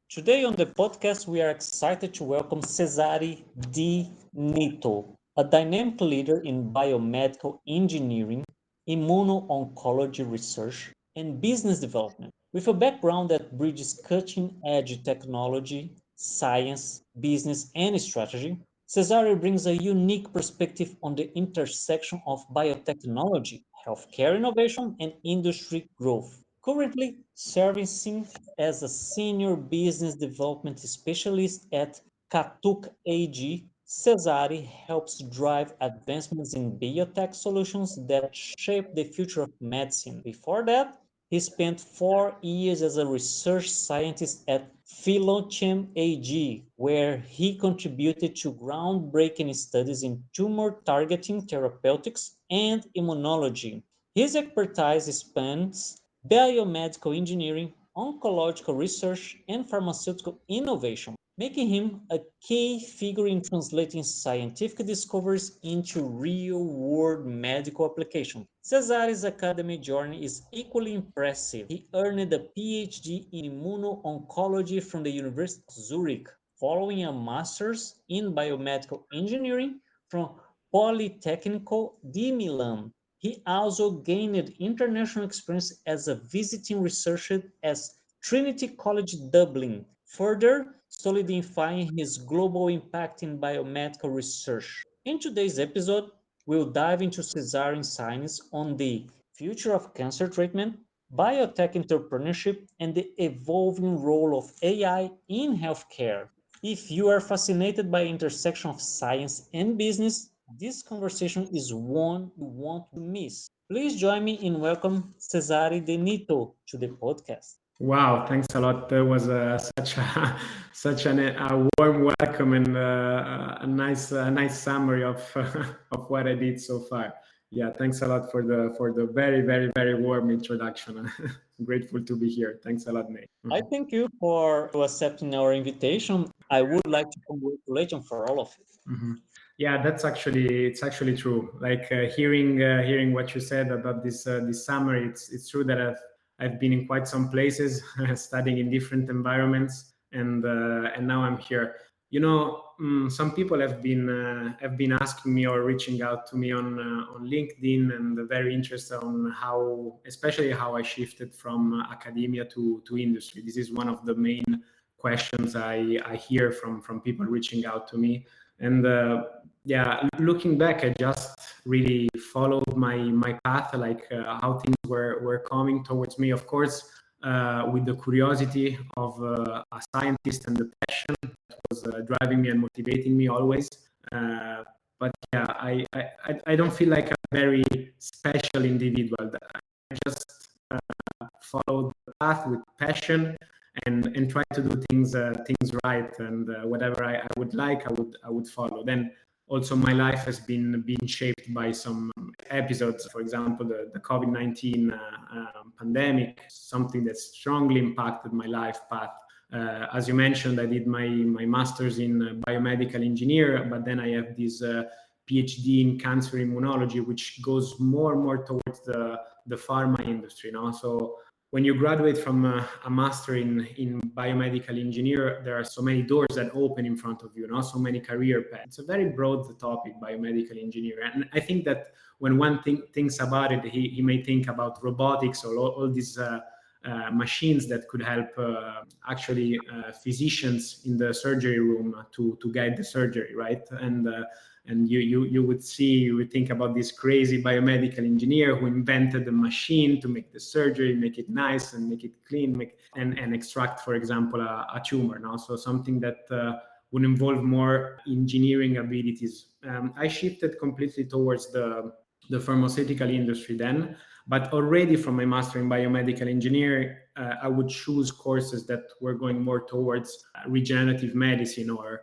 Today on the podcast, we are excited to welcome Cesare Di Nitto, a dynamic leader in biomedical engineering, immuno-oncology research, and business development. With a background that bridges cutting-edge technology, science, business, and strategy, Cesare brings a unique perspective on the intersection of biotechnology, healthcare innovation, and industry growth. Currently servicing as a senior business development specialist at CATUG AG, Cesare helps drive advancements in biotech solutions that shape the future of medicine. Before that, he spent 4 years as a research scientist at Philochem AG, where he contributed to groundbreaking studies in tumor-targeting therapeutics and immunology. His expertise spans biomedical engineering, oncological research, and pharmaceutical innovation, making him a key figure in translating scientific discoveries into real-world medical application. Cesare's academic journey is equally impressive. He earned a PhD in immuno-oncology from the University of Zurich, following a master's in biomedical engineering from Politecnico di Milan. He also gained international experience as a visiting researcher at Trinity College Dublin, further solidifying his global impact in biomedical research. In today's episode, we'll dive into cesarean science on the future of cancer treatment, biotech entrepreneurship, and the evolving role of AI in healthcare. If you are fascinated by the intersection of science and business, this conversation is one you won't miss. Please join me in welcome Cesare De Nitto to the podcast. Wow, thanks a lot. That was such a a warm welcome and a nice summary of of what I did so far. Yeah, thanks a lot for the very warm introduction. Grateful to be here. Thanks a lot, Nate. I thank you for accepting our invitation. I would like to congratulate you for all of it. Mhm. Yeah, it's actually true. Like hearing what you said about this summary, it's true that I've been in quite some places, studying in different environments, and now I'm here. Some people have been asking me or reaching out to me on LinkedIn, and they're very interested on especially how I shifted from academia to industry. This is one of the main questions I hear from people reaching out to me. And yeah, looking back, I just really followed my path, like how things were coming towards me. Of course, with the curiosity of a scientist and the passion that was driving me and motivating me always. But yeah, I don't feel like a very special individual. I just followed the path with passion and try to do things right, and whatever I would like, I would follow. Then also my life has been shaped by some episodes. For example, the COVID-19 pandemic, something that strongly impacted my life path. As you mentioned, I did my master's in biomedical engineer, but then I have this PhD in cancer immunology, which goes more and more towards the pharma industry. So when you graduate from a master in biomedical engineer, there are so many doors that open in front of you, so many career paths. It's a very broad topic, biomedical engineer. And I think that when one thinks about it, he may think about robotics or all these machines that could help actually physicians in the surgery room to guide the surgery, right? And you would think about this crazy biomedical engineer who invented the machine to make the surgery, make it nice and make it clean, and extract, for example, a tumor. So something that would involve more engineering abilities. I shifted completely towards the pharmaceutical industry then, but already from my master in biomedical engineering, I would choose courses that were going more towards regenerative medicine or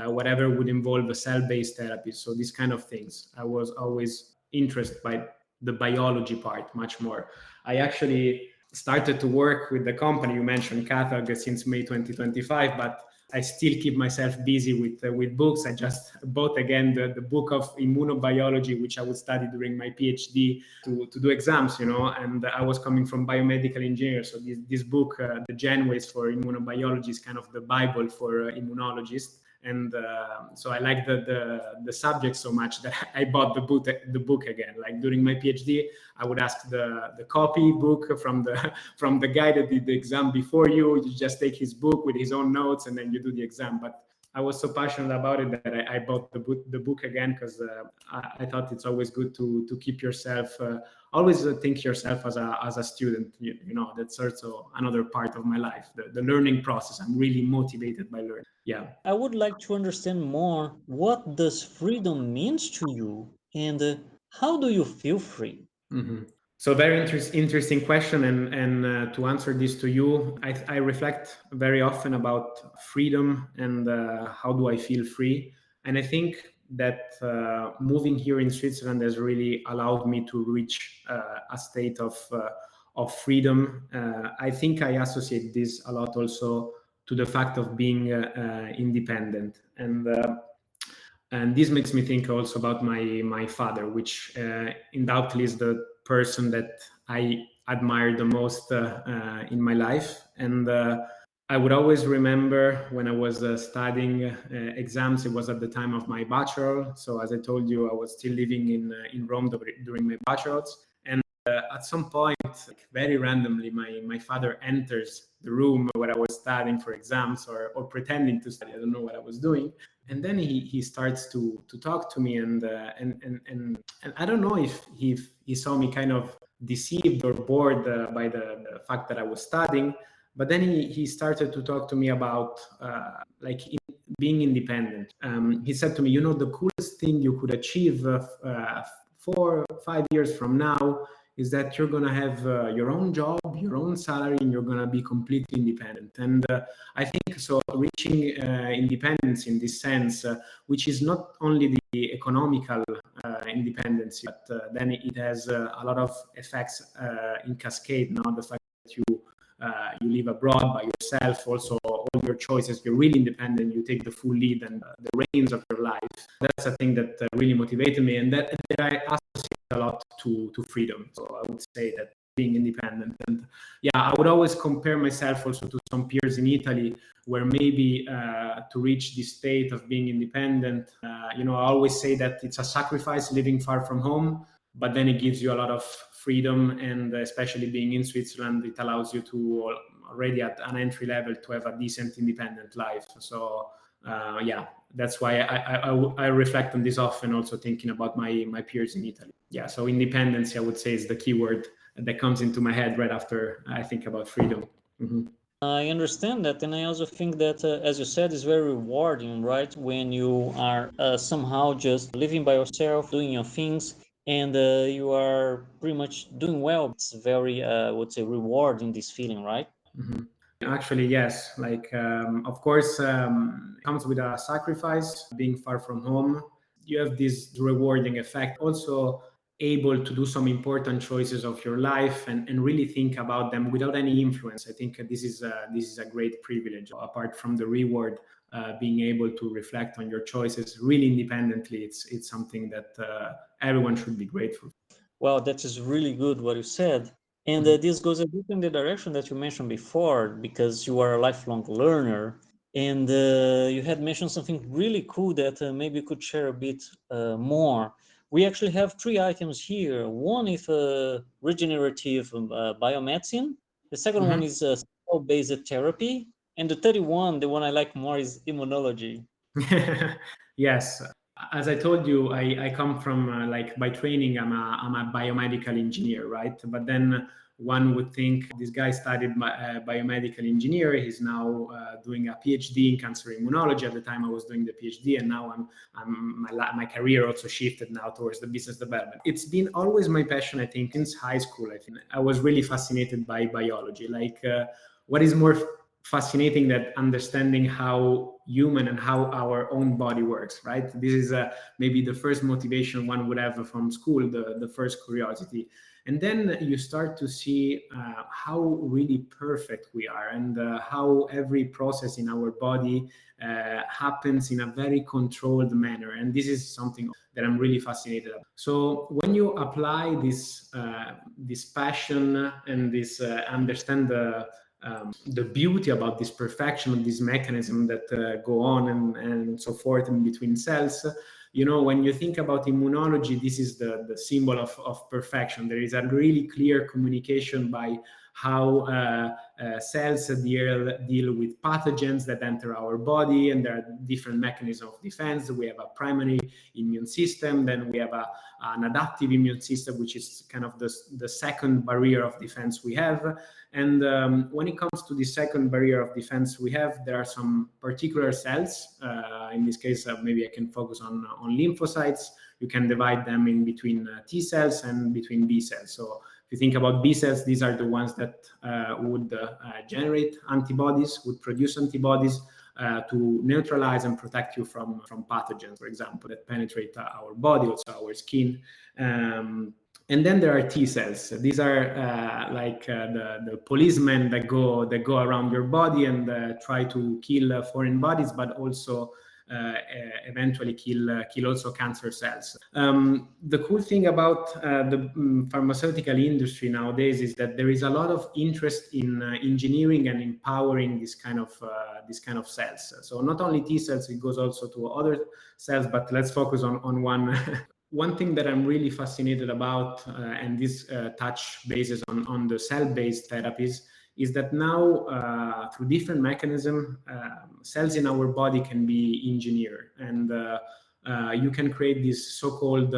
whatever would involve a cell-based therapy. So these kind of things. I was always interested by the biology part much more. I actually started to work with the company you mentioned, CATUG, since May 2025, but I still keep myself busy with books. I just bought again the book of immunobiology, which I would study during my PhD to do exams, and I was coming from biomedical engineer. So this book, The Genways for Immunobiology, is kind of the Bible for immunologists. And so I like the subject so much that I bought the book again. Like during my PhD, I would ask the copy book from the guy that did the exam before you. You just take his book with his own notes, and then you do the exam. But I was so passionate about it that I bought the book again, because I thought it's always good to keep yourself. Always think yourself as a student. That's also another part of my life, the learning process. I'm really motivated by learning. Yeah. I would like to understand more, what does freedom means to you, and how do you feel free? Mm-hmm. So very interesting question, and to answer this to you, I reflect very often about freedom and how do I feel free. And I think that moving here in Switzerland has really allowed me to reach a state of freedom. I think I associate this a lot also to the fact of being independent, and this makes me think also about my father, which undoubtedly is the person that I admire the most in my life. And I would always remember when I was studying exams. It was at the time of my bachelor. So as I told you, I was still living in Rome during my bachelor's. And at some point, like very randomly, my father enters the room where I was studying for exams, or pretending to study. I don't know what I was doing. And then he starts to talk to me, and I don't know if he saw me kind of deceived or bored by the fact that I was studying. But then he started to talk to me about being independent. He said to me, the coolest thing you could achieve 4 or 5 years from now is that you're going to have your own job, your own salary, and you're going to be completely independent. And I think so reaching independence in this sense, which is not only the economical independence, but then it has a lot of effects in cascade. Now, the fact that you live abroad by yourself, also all your choices, you're really independent, you take the full lead and the reins of your life. That's a thing that really motivated me, and that I associate a lot to freedom. So I would say that being independent. And yeah, I would always compare myself also to some peers in Italy, where maybe to reach this state of being independent, I always say that it's a sacrifice living far from home, but then it gives you a lot of freedom, and especially being in Switzerland, it allows you to already at an entry level to have a decent independent life. So yeah, that's why I reflect on this often, also thinking about my peers in Italy. Yeah, so independence, I would say, is the key word that comes into my head right after I think about freedom. Mm-hmm. I understand that, and I also think that, as you said, it's very rewarding, right? When you are somehow just living by yourself, doing your things, and you are pretty much doing well. It's very, I would say, rewarding, this feeling, right? Mm-hmm. Actually, yes. Of course, it comes with a sacrifice, being far from home. You have this rewarding effect. Also, able to do some important choices of your life and really think about them without any influence. I think this is a great privilege. Apart from the reward, being able to reflect on your choices really independently, it's something that everyone should be grateful for. Well, that is really good what you said. And this goes a bit in the direction that you mentioned before, because you are a lifelong learner. And you had mentioned something really cool that maybe you could share a bit more. We actually have 3 items here. One is regenerative biomedicine. The second one is cell-based therapy. And the third one, the one I like more, is immunology. Yes, as I told you, I come from by training, I'm a biomedical engineer, right? But then one would think this guy studied biomedical engineer. He's now doing a PhD in cancer immunology. At the time I was doing the PhD, and now my career also shifted now towards the business development. It's been always my passion, I think, since high school. I think I was really fascinated by biology. What is more fascinating than understanding how human and how our own body works, right? This is maybe the first motivation one would have from school, the first curiosity. And then you start to see how really perfect we are, and how every process in our body happens in a very controlled manner. And this is something that I'm really fascinated about. So when you apply this passion and this understand the beauty about this perfection of this mechanism that go on and so forth in between cells, when you think about immunology, this is the symbol of perfection. There is a really clear communication by how cells deal with pathogens that enter our body, and there are different mechanisms of defense. We have a primary immune system, then we have an adaptive immune system, which is kind of the second barrier of defense we have. And when it comes to the second barrier of defense we have, there are some particular cells. In this case, maybe I can focus on lymphocytes. You can divide them in between T cells and between B cells. So if you think about B cells, these are the ones that would generate antibodies, would produce antibodies to neutralize and protect you from pathogens, for example, that penetrate our body, also our skin. And then there are T cells. These are like the policemen that go around your body and try to kill foreign bodies, but also eventually kill also cancer cells. The cool thing about the pharmaceutical industry nowadays is that there is a lot of interest in engineering and empowering this kind of cells. So not only T cells, it goes also to other cells, but let's focus on one. One thing that I'm really fascinated about, and this touch bases on the cell-based therapies, is that now through different mechanisms, cells in our body can be engineered, and you can create these so-called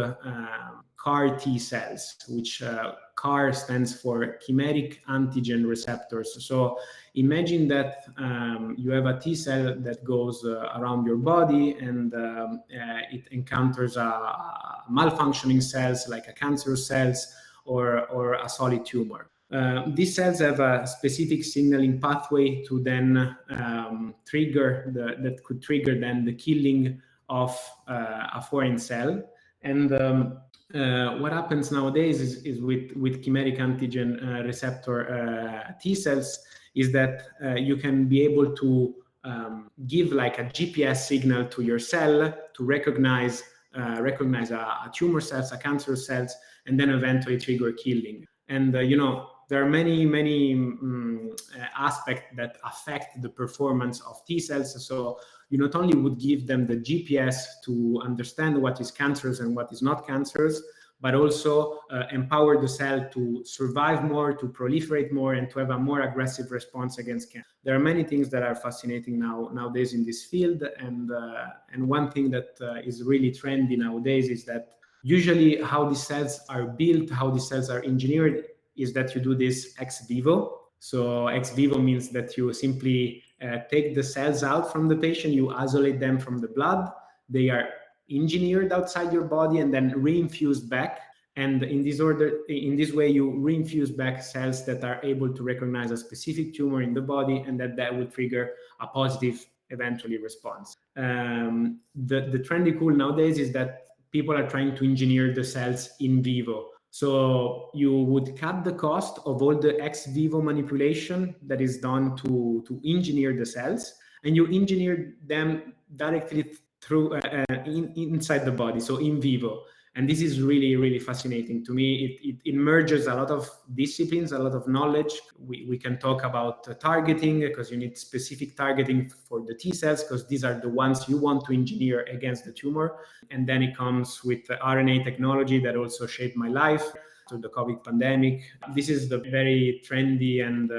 CAR T cells, which CAR stands for chimeric antigen receptors. So imagine that you have a T cell that goes around your body, and it encounters malfunctioning cells like a cancer cells or a solid tumor. These cells have a specific signaling pathway to then that could trigger then the killing of a foreign cell. And what happens nowadays is with chimeric antigen receptor T cells is that you can be able to give like a GPS signal to your cell to recognize a tumor cells, a cancer cells, and then eventually trigger killing. And there are many aspects that affect the performance of T cells. So you not only would give them the GPS to understand what is cancerous and what is not cancerous, but also empower the cell to survive more, to proliferate more, and to have a more aggressive response against cancer. There are many things that are fascinating nowadays in this field, and one thing that is really trendy nowadays is that usually how these cells are built, how these cells are engineered, is that you do this ex vivo. So ex vivo means that you simply take the cells out from the patient, you isolate them from the blood, they are engineered outside your body and then reinfused back. And in this way, you reinfuse back cells that are able to recognize a specific tumor in the body, and that will trigger a positive eventually response. The trendy cool nowadays is that people are trying to engineer the cells in vivo. So you would cut the cost of all the ex vivo manipulation that is done to engineer the cells, and you engineer them directly through inside the body, so in vivo. And this is really, really fascinating to me. It merges a lot of disciplines, a lot of knowledge. We can talk about targeting, because you need specific targeting for the T cells, because these are the ones you want to engineer against the tumor. And then it comes with the RNA technology that also shaped my life through the COVID pandemic. This is the very trendy and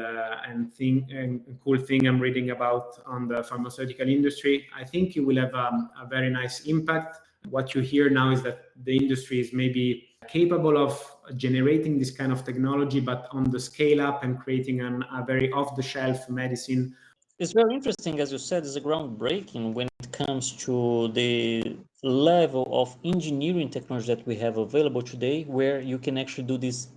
cool thing I'm reading about on the pharmaceutical industry. I think it will have a very nice impact. What you hear now is that the industry is maybe capable of generating this kind of technology, but on the scale up and creating a very off-the-shelf medicine. It's very interesting, as you said, it's a groundbreaking when it comes to the level of engineering technology that we have available today, where you can actually do this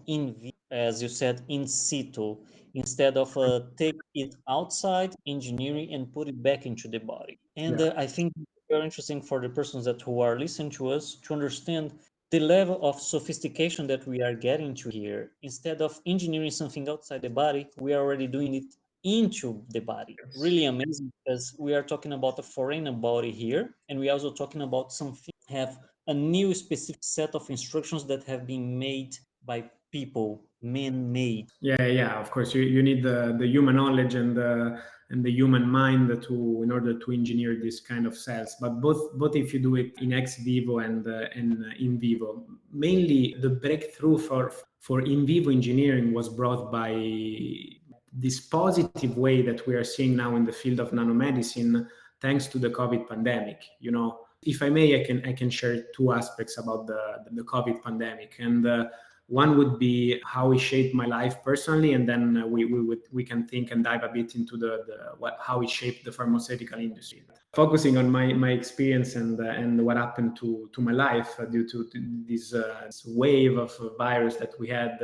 as you said, in situ, instead of take it outside engineering and put it back into the body. And I think it's very interesting for the persons who are listening to us to understand the level of sophistication that we are getting to here, instead of engineering something outside the body, we are already doing it into the body. Really amazing, because we are talking about a foreign body here, and we are also talking about something have a new specific set of instructions that have been made by people, man-made. Yeah, of course you need the human knowledge and the human mind to in order to engineer this kind of cells, but both if you do it in ex vivo and in vivo. Mainly the breakthrough for in vivo engineering was brought by this positive way that we are seeing now in the field of nanomedicine, thanks to the COVID pandemic. You know, if I may, I can share two aspects about the COVID pandemic, and one would be how it shaped my life personally, and then we can think and dive a bit into how it shaped the pharmaceutical industry. Focusing on my experience and what happened to my life due to this wave of virus that we had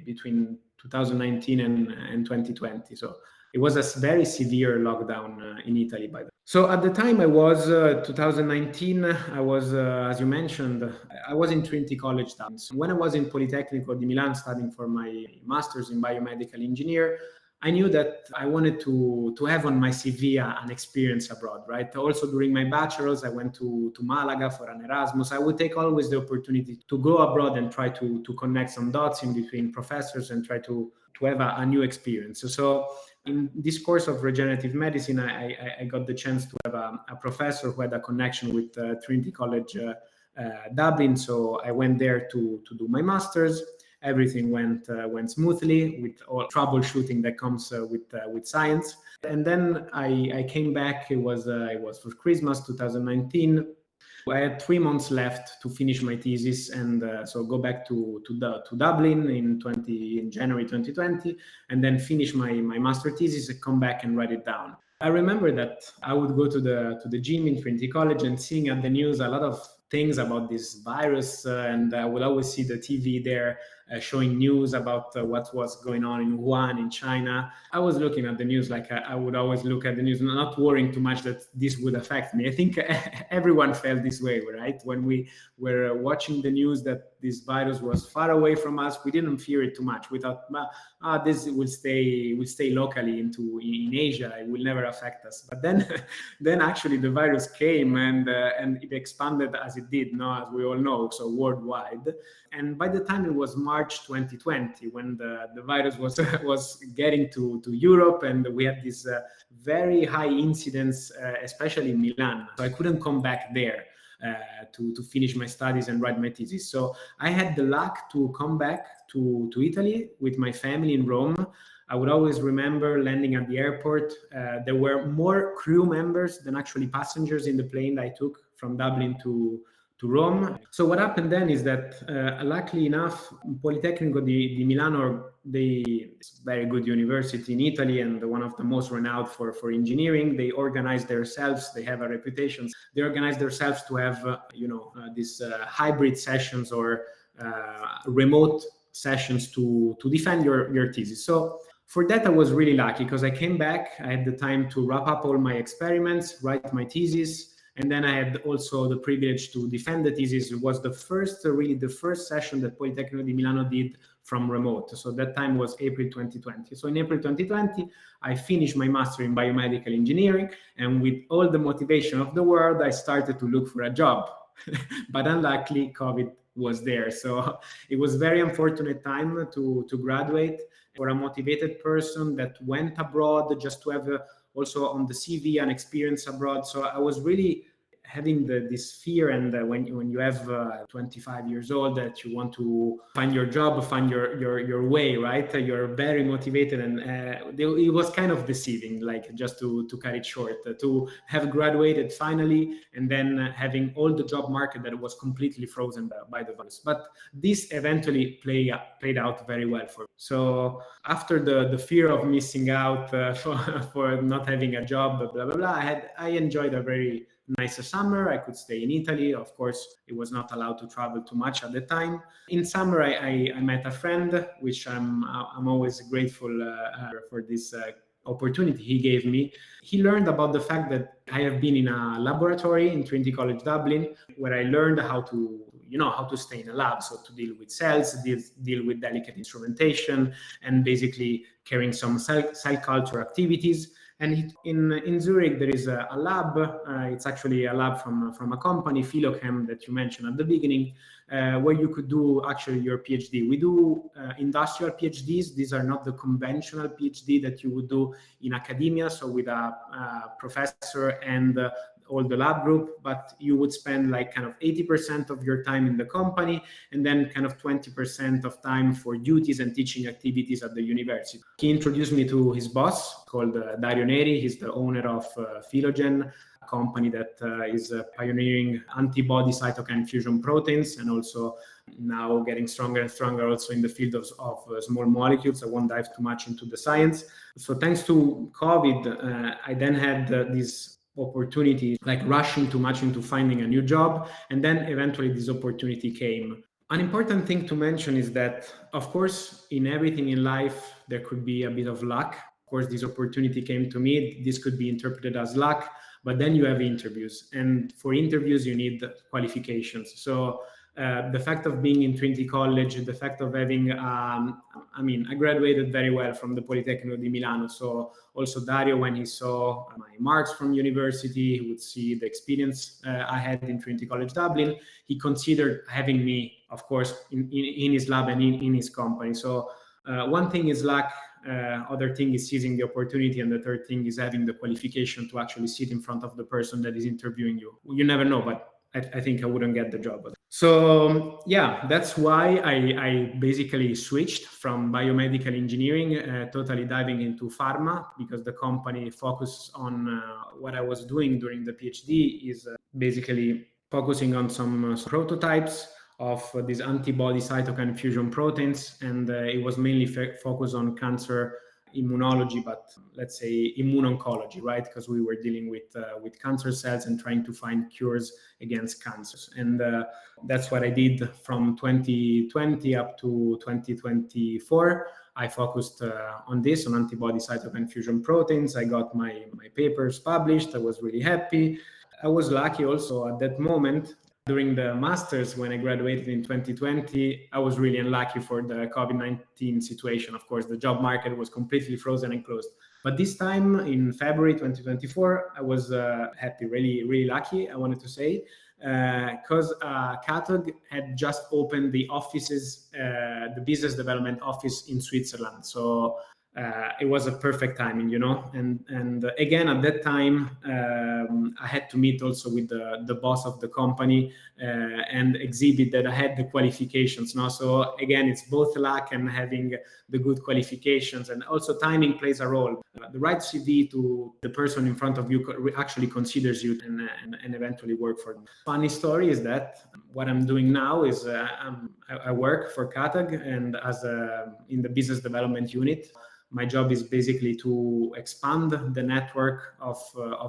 between 2019 and 2020. So it was a very severe lockdown in Italy by the way. So at the time I was 2019, I was, as you mentioned, I was in Trinity College Dublin. So when I was in Politecnico di Milan studying for my master's in biomedical engineer, I knew that I wanted to have on my CV an experience abroad, right? Also during my bachelor's, I went to Malaga for an Erasmus. I would take always the opportunity to go abroad and try to connect some dots in between professors and try to have a new experience. So in this course of regenerative medicine, I got the chance to have a professor who had a connection with Trinity College Dublin. So I went there to do my master's. Everything went smoothly with all troubleshooting that comes with science. And then I came back. It was for Christmas 2019. I had 3 months left to finish my thesis, and so go back to Dublin in January 2020, and then finish my master thesis and come back and write it down. I remember that I would go to the gym in Trinity College and seeing at the news a lot of things about this virus, and I would always see the TV there showing news about what was going on in Wuhan, in China. I was looking at the news like I would always look at the news, not worrying too much that this would affect me. I think everyone felt this way, right? When we were watching the news that this virus was far away from us, we didn't fear it too much. We thought, this will stay locally in Asia. It will never affect us. But then actually the virus came and it expanded as it did, as we all know, so worldwide. And by the time it was March 2020, when the virus was getting to Europe, and we had this very high incidence, especially in Milan. So I couldn't come back there to finish my studies and write my thesis. So I had the luck to come back to Italy with my family in Rome. I would always remember landing at the airport. There were more crew members than actually passengers in the plane that I took from Dublin to Rome. So what happened then is that, luckily enough, Politecnico di Milano, it's a very good university in Italy and one of the most renowned for engineering. They organize themselves. They have a reputation. They organize themselves to have, these hybrid sessions or remote sessions to defend your thesis. So for that, I was really lucky because I came back. I had the time to wrap up all my experiments, write my thesis. And then I had also the privilege to defend the thesis. It was the first session that Politecnico di Milano did from remote. So that time was April 2020. So in April 2020, I finished my master in biomedical engineering. And with all the motivation of the world, I started to look for a job. But unluckily, COVID was there. So it was very unfortunate time to graduate. For a motivated person that went abroad just to have also on the CV an experience abroad. So I was really having this fear, and when you have 25 years old, that you want to find your job, find your way, right? You're very motivated, and it was kind of deceiving, like just to cut it short, to have graduated finally, and then having all the job market that was completely frozen by the virus. But this eventually played out very well for me. So after the fear of missing out for not having a job, blah blah blah, I enjoyed a very nice summer. I could stay in Italy. Of course, it was not allowed to travel too much at the time. In summer, I met a friend, which I'm always grateful for this opportunity he gave me, he learned about the fact that I have been in a laboratory in Trinity College Dublin, where I learned how to stay in a lab, so to deal with cells, deal with delicate instrumentation, and basically carrying some cell culture activities. And in Zurich, there is a lab. It's actually a lab from a company, Philochem, that you mentioned at the beginning, where you could do actually your PhD. We do industrial PhDs. These are not the conventional PhD that you would do in academia, so with a professor and all the lab group, but you would spend like kind of 80% of your time in the company, and then kind of 20% of time for duties and teaching activities at the university. He introduced me to his boss called Dario Neri. He's the owner of Philochem, a company that is pioneering antibody cytokine fusion proteins, and also now getting stronger and stronger also in the field of small molecules. I won't dive too much into the science. So thanks to COVID, I then had this opportunity, like rushing too much into finding a new job, and then eventually this opportunity came. An important thing to mention is that, of course, in everything in life, there could be a bit of luck. Of course, this opportunity came to me. This could be interpreted as luck, but then you have interviews, and for interviews, you need qualifications. So the fact of being in Trinity College, the fact of having, I graduated very well from the Politecnico di Milano. So also Dario, when he saw my marks from university, he would see the experience I had in Trinity College Dublin. He considered having me, of course, in his lab and in his company. So one thing is luck, other thing is seizing the opportunity, and the third thing is having the qualification to actually sit in front of the person that is interviewing you. You never know, but I think I wouldn't get the job. So yeah, that's why I basically switched from biomedical engineering, totally diving into pharma, because the company focuses on what I was doing during the PhD is basically focusing on some prototypes of these antibody cytokine fusion proteins, and it was mainly focused on cancer immunology, but let's say immuno-oncology, right? Because we were dealing with cancer cells and trying to find cures against cancers. And that's what I did from 2020 up to 2024. I focused on this, on antibody cytokine fusion proteins. I got my papers published. I was really happy. I was lucky also at that moment. During the master's, when I graduated in 2020, I was really unlucky for the COVID-19 situation. Of course, the job market was completely frozen and closed. But this time in February 2024, I was happy, really, really lucky, I wanted to say, because CATUG had just opened the offices, the business development office in Switzerland. So it was a perfect timing, and again, at that time, I had to meet also with the boss of the company and exhibit that I had the qualifications. Now, so again, it's both luck and having the good qualifications, and also timing plays a role. The right CV to the person in front of you actually considers you and eventually work for them. Funny story is that what I'm doing now is I work for CATUG and in the business development unit. My job is basically to expand the network of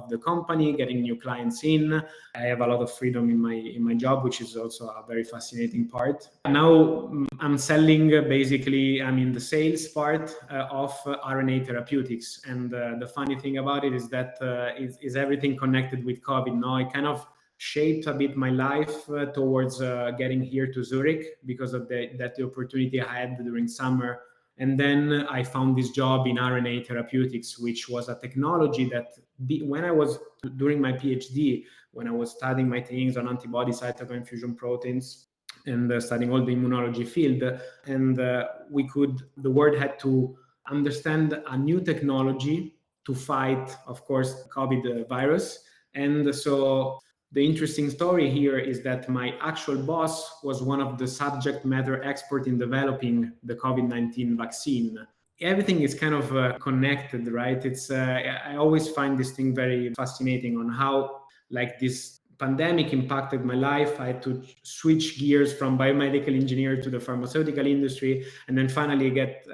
the company, getting new clients in. I have a lot of freedom in my job, which is also a very fascinating part. Now I'm selling basically, I'm in the sales part of RNA therapeutics. And the funny thing about it is that is everything connected with COVID. Now I kind of shaped a bit my life towards getting here to Zurich because of the opportunity I had during summer. And then I found this job in RNA therapeutics, which was a technology that when I was during my PhD, when I was studying my things on antibody cytokine fusion proteins and studying all the immunology field, and the world had to understand a new technology to fight, of course, COVID virus. And so the interesting story here is that my actual boss was one of the subject matter experts in developing the COVID-19 vaccine. Everything is kind of connected, right? I always find this thing very fascinating on how like this pandemic impacted my life. I had to switch gears from biomedical engineer to the pharmaceutical industry, and then finally get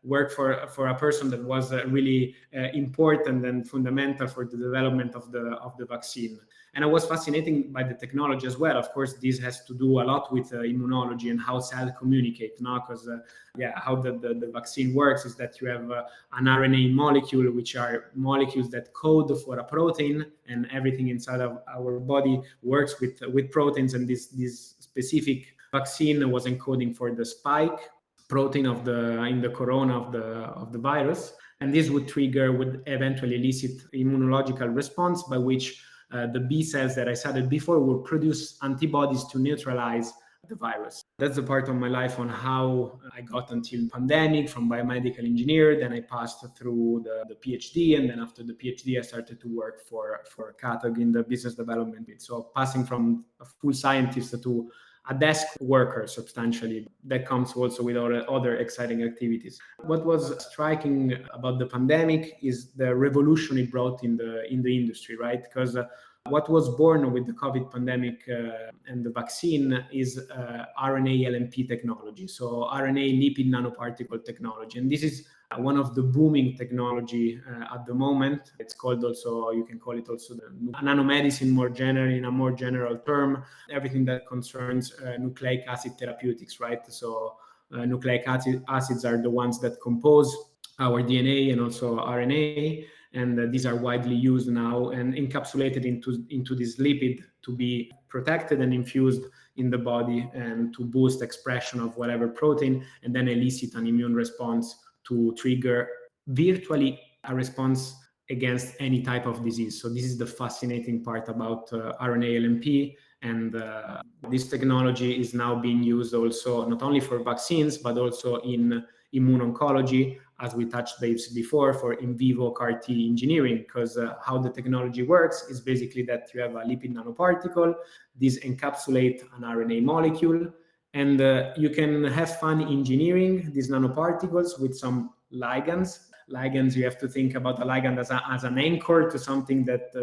work for a person that was really important and fundamental for the development of the vaccine. And I was fascinated by the technology as well. Of course, this has to do a lot with immunology and how cells communicate, because how the vaccine works is that you have an RNA molecule, which are molecules that code for a protein, and everything inside of our body works with proteins. And this specific vaccine was encoding for the spike protein in the corona of the virus, and this would eventually elicit immunological response by which the B cells that I studied before will produce antibodies to neutralize the virus. That's the part of my life on how I got until pandemic from biomedical engineer. Then I passed through the PhD, and then after the PhD I started to work for CATUG in the business development bit. So passing from a full scientist to a desk worker substantially. That comes also with other exciting activities. What was striking about the pandemic is the revolution it brought in the industry, right? Because what was born with the COVID pandemic and the vaccine is RNA LNP technology, so RNA lipid nanoparticle technology. And this is one of the booming technology at the moment. It's called also, you can call it also the nanomedicine more generally, in a more general term, everything that concerns nucleic acid therapeutics, right? So nucleic acids are the ones that compose our DNA and also RNA. And these are widely used now and encapsulated into this lipid to be protected and infused in the body and to boost expression of whatever protein and then elicit an immune response to trigger virtually a response against any type of disease. So this is the fascinating part about RNA LNP. And this technology is now being used also not only for vaccines, but also in immuno-oncology, as we touched base before, for in vivo CAR T engineering, because how the technology works is basically that you have a lipid nanoparticle, this encapsulate an RNA molecule, and you can have fun engineering these nanoparticles with some ligands. Ligands, you have to think about a ligand as an anchor to something that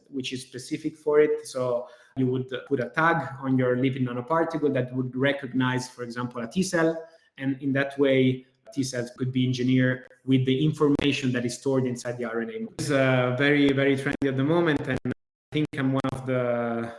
which is specific for it. So you would put a tag on your lipid nanoparticle that would recognize, for example, a T cell, and in that way, T cells could be engineered with the information that is stored inside the RNA. It's very, very trendy at the moment, and I think I'm one of the.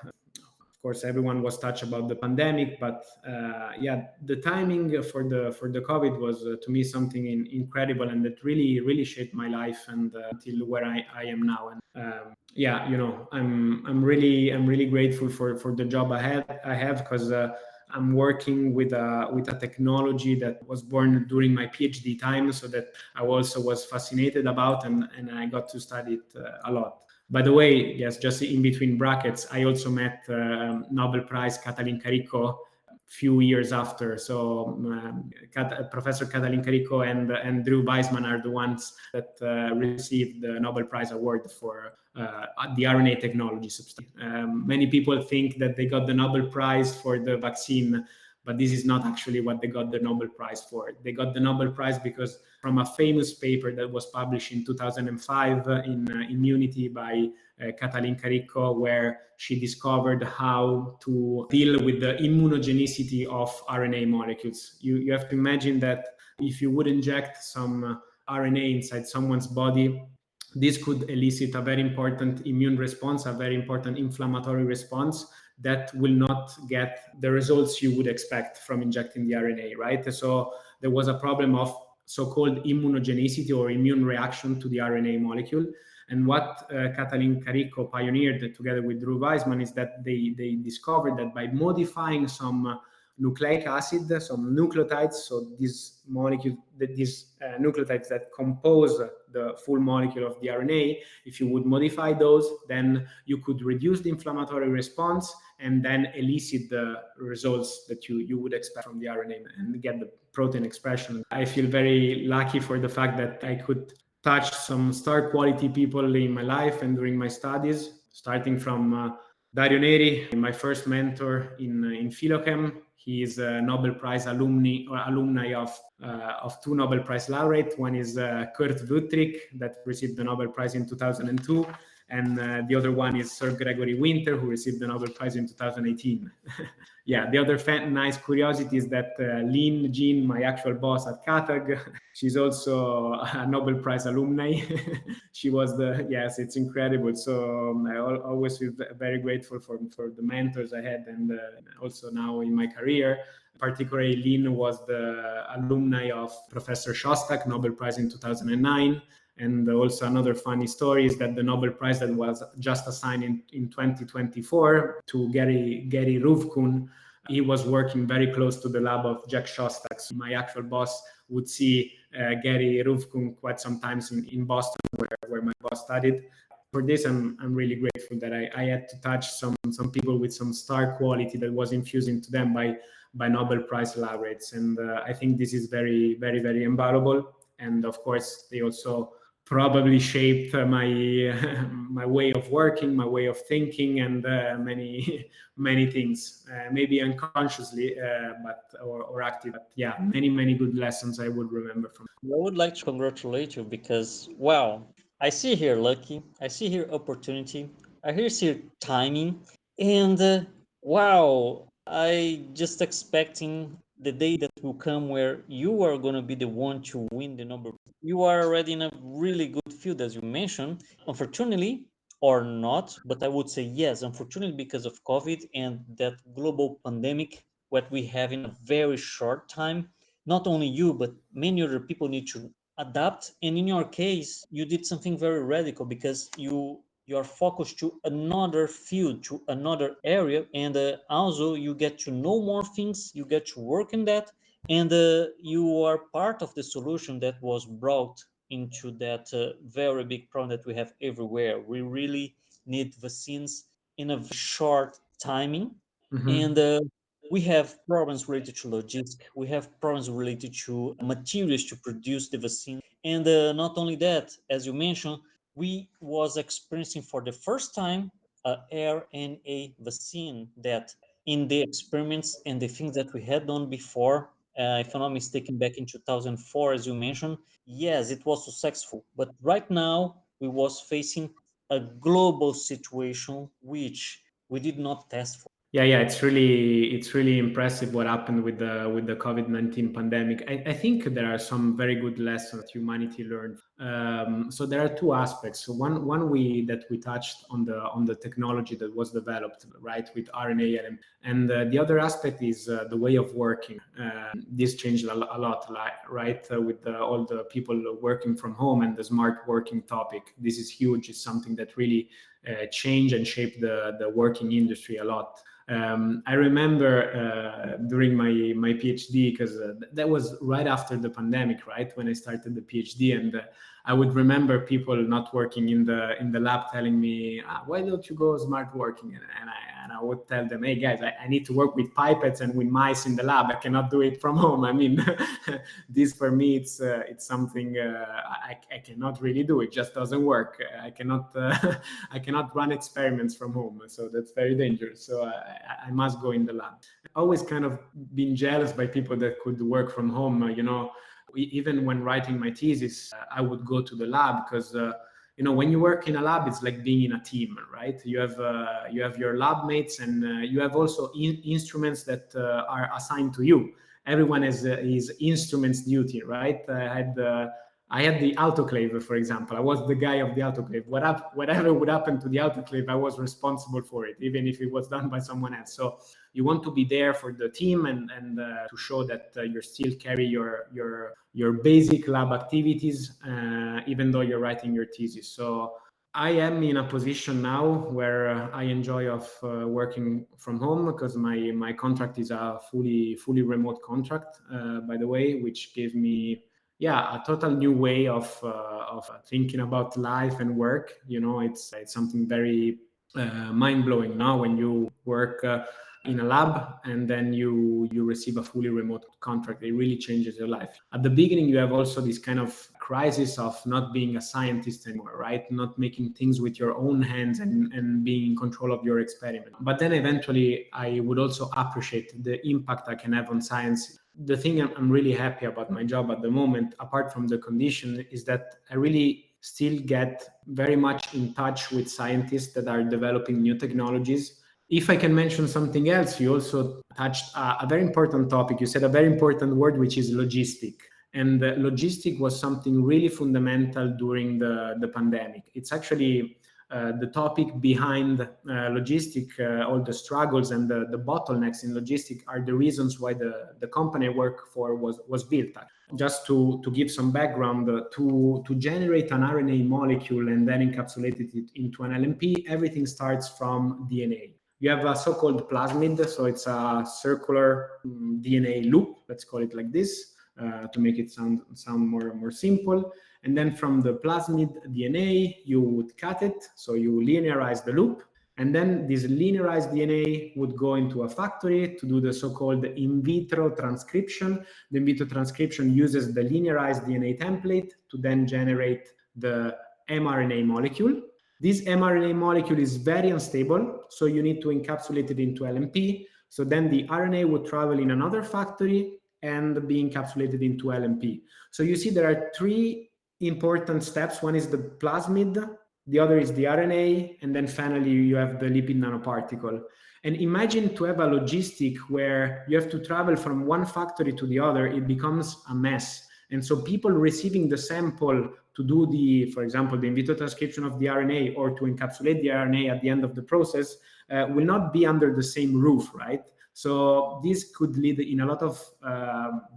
Of course, everyone was touched about the pandemic, but the timing for the COVID was to me something incredible, and that really shaped my life and until where I am now. And I'm really grateful for the job I have because I'm working with a technology that was born during my PhD time, so that I also was fascinated about, and I got to study it a lot. By the way, yes, just in between brackets, I also met Nobel Prize Katalin Karikó a few years after. So Professor Katalin Karikó and Drew Weissman are the ones that received the Nobel Prize award for the RNA technology. Many people think that they got the Nobel Prize for the vaccine, but this is not actually what they got the Nobel Prize for. They got the Nobel Prize because from a famous paper that was published in 2005 in Immunity by Katalin Karikó, where she discovered how to deal with the immunogenicity of RNA molecules. You have to imagine that if you would inject some RNA inside someone's body, this could elicit a very important immune response, a very important inflammatory response that will not get the results you would expect from injecting the RNA, right? So there was a problem of so-called immunogenicity or immune reaction to the RNA molecule. And what Katalin Karikó pioneered together with Drew Weissman is that they discovered that by modifying some nucleic acid, some nucleotides, so these molecules, these nucleotides that compose the full molecule of the RNA, if you would modify those, then you could reduce the inflammatory response and then elicit the results that you would expect from the RNA and get the protein expression. I feel very lucky for the fact that I could touch some star quality people in my life and during my studies, starting from Dario Neri, my first mentor in Philochem. He is a Nobel Prize alumni of two Nobel Prize laureates. One is Kurt Wüttrich, that received the Nobel Prize in 2002, And the other one is Sir Gregory Winter, who received the Nobel Prize in 2018. Yeah, the other nice curiosity is that Lynn Jean, my actual boss at CATUG, she's also a Nobel Prize alumni. She was yes, it's incredible. So I always feel very grateful for the mentors I had, and also now in my career. Particularly, Lynn was the alumni of Professor Shostak, Nobel Prize in 2009. And also another funny story is that the Nobel Prize that was just assigned in 2024 to Gary Ruvkun, he was working very close to the lab of Jack Shostak. So my actual boss would see Gary Ruvkun quite sometimes in Boston, where my boss studied. For this, I'm really grateful that I had to touch some people with some star quality that was infused into them by Nobel Prize laureates. And I think this is very, very, very invaluable. And of course, they also probably shaped my way of working, my way of thinking, and many things, maybe unconsciously, or active. But yeah, many good lessons I would remember from. I would like to congratulate you because, wow, I see here lucky, I see here opportunity, I see timing, and wow, I just expecting the day that will come where you are going to be the one to win the number. You are already in a really good field, as you mentioned. Unfortunately, or not, but I would say yes, unfortunately, because of COVID and that global pandemic, what we have in a very short time, not only you, but many other people need to adapt. And in your case, you did something very radical because you are focused to another field, to another area, and also you get to know more things, you get to work in that, and you are part of the solution that was brought into that very big problem that we have everywhere. We really need vaccines in a short timing, and we have problems related to logistics. We have problems related to materials to produce the vaccine, and not only that, as you mentioned, we was experiencing for the first time a RNA vaccine that in the experiments and the things that we had done before, if I'm not mistaken, back in 2004, as you mentioned, yes, it was successful. But right now, we was facing a global situation which we did not test for. Yeah, it's really impressive what happened with the COVID-19 pandemic. I think there are some very good lessons that humanity learned. So there are two aspects. So one that we touched on the technology that was developed, right, with RNA, and the other aspect is the way of working. This changed a lot, right, with all the people working from home and the smart working topic. This is huge. It's something that really changed and shaped the working industry a lot. I remember during my PhD, because that was right after the pandemic, right, when I started the PhD, and I would remember people not working in the lab telling me, why don't you go smart working? And I would tell them, hey guys, I need to work with pipettes and with mice in the lab. I cannot do it from home. I mean, this for me, it's something I cannot really do. It just doesn't work. I cannot run experiments from home. So that's very dangerous. So I must go in the lab. Always kind of been jealous by people that could work from home. Even when writing my thesis, I would go to the lab because when you work in a lab, it's like being in a team, right? You have your lab mates, and you have also instruments that are assigned to you. Everyone has his instruments duty, right? I had the autoclave, for example. I was the guy of the autoclave. Whatever would happen to the autoclave, I was responsible for it, even if it was done by someone else. So you want to be there for the team and to show that you still carry your basic lab activities, even though you're writing your thesis. So I am in a position now where I enjoy working from home because my contract is a fully remote contract, by the way, which gave me a total new way of thinking about life and work. It's something very mind-blowing now when you work in a lab and then you receive a fully remote contract. It really changes your life. At the beginning, you have also this kind of crisis of not being a scientist anymore, right? Not making things with your own hands and being in control of your experiment. But then eventually I would also appreciate the impact I can have on science. The thing I'm really happy about my job at the moment, apart from the condition, is that I really still get very much in touch with scientists that are developing new technologies. If I can mention something else, you also touched a very important topic. You said a very important word, which is logistic. And logistic was something really fundamental during the pandemic. It's actually the topic behind logistic, all the struggles and the bottlenecks in logistic are the reasons why the company I work for was built. Just to give some background, to generate an RNA molecule and then encapsulate it into an LNP, everything starts from DNA. You have a so-called plasmid, so it's a circular DNA loop, let's call it like this, to make it sound more simple. And then from the plasmid DNA, you would cut it, so you linearize the loop. And then this linearized DNA would go into a factory to do the so-called in vitro transcription. The in vitro transcription uses the linearized DNA template to then generate the mRNA molecule. This mRNA molecule is very unstable, so you need to encapsulate it into LNP. So then the RNA would travel in another factory and be encapsulated into LNP. So you see there are three important steps. One is the plasmid, the other is the RNA, and then finally you have the lipid nanoparticle. And imagine to have a logistic where you have to travel from one factory to the other, it becomes a mess. And so people receiving the sample to do for example, the in vitro transcription of the RNA or to encapsulate the RNA at the end of the process will not be under the same roof, right? So this could lead in a lot of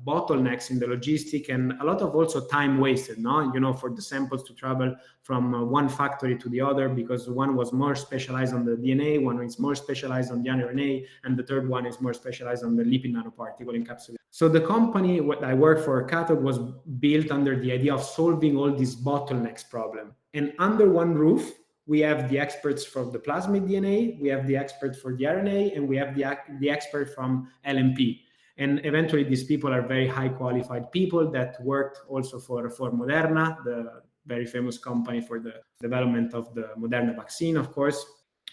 bottlenecks in the logistic and a lot of also time wasted, for the samples to travel from one factory to the other, because one was more specialized on the DNA, one is more specialized on the RNA, and the third one is more specialized on the lipid nanoparticle encapsulation. So the company what I work for, CATUG, was built under the idea of solving all these bottlenecks problem. And under one roof, we have the experts from the plasmid DNA, we have the expert for the RNA, and we have the expert from LNP. And eventually these people are very high qualified people that worked also for Moderna, the very famous company for the development of the Moderna vaccine, of course,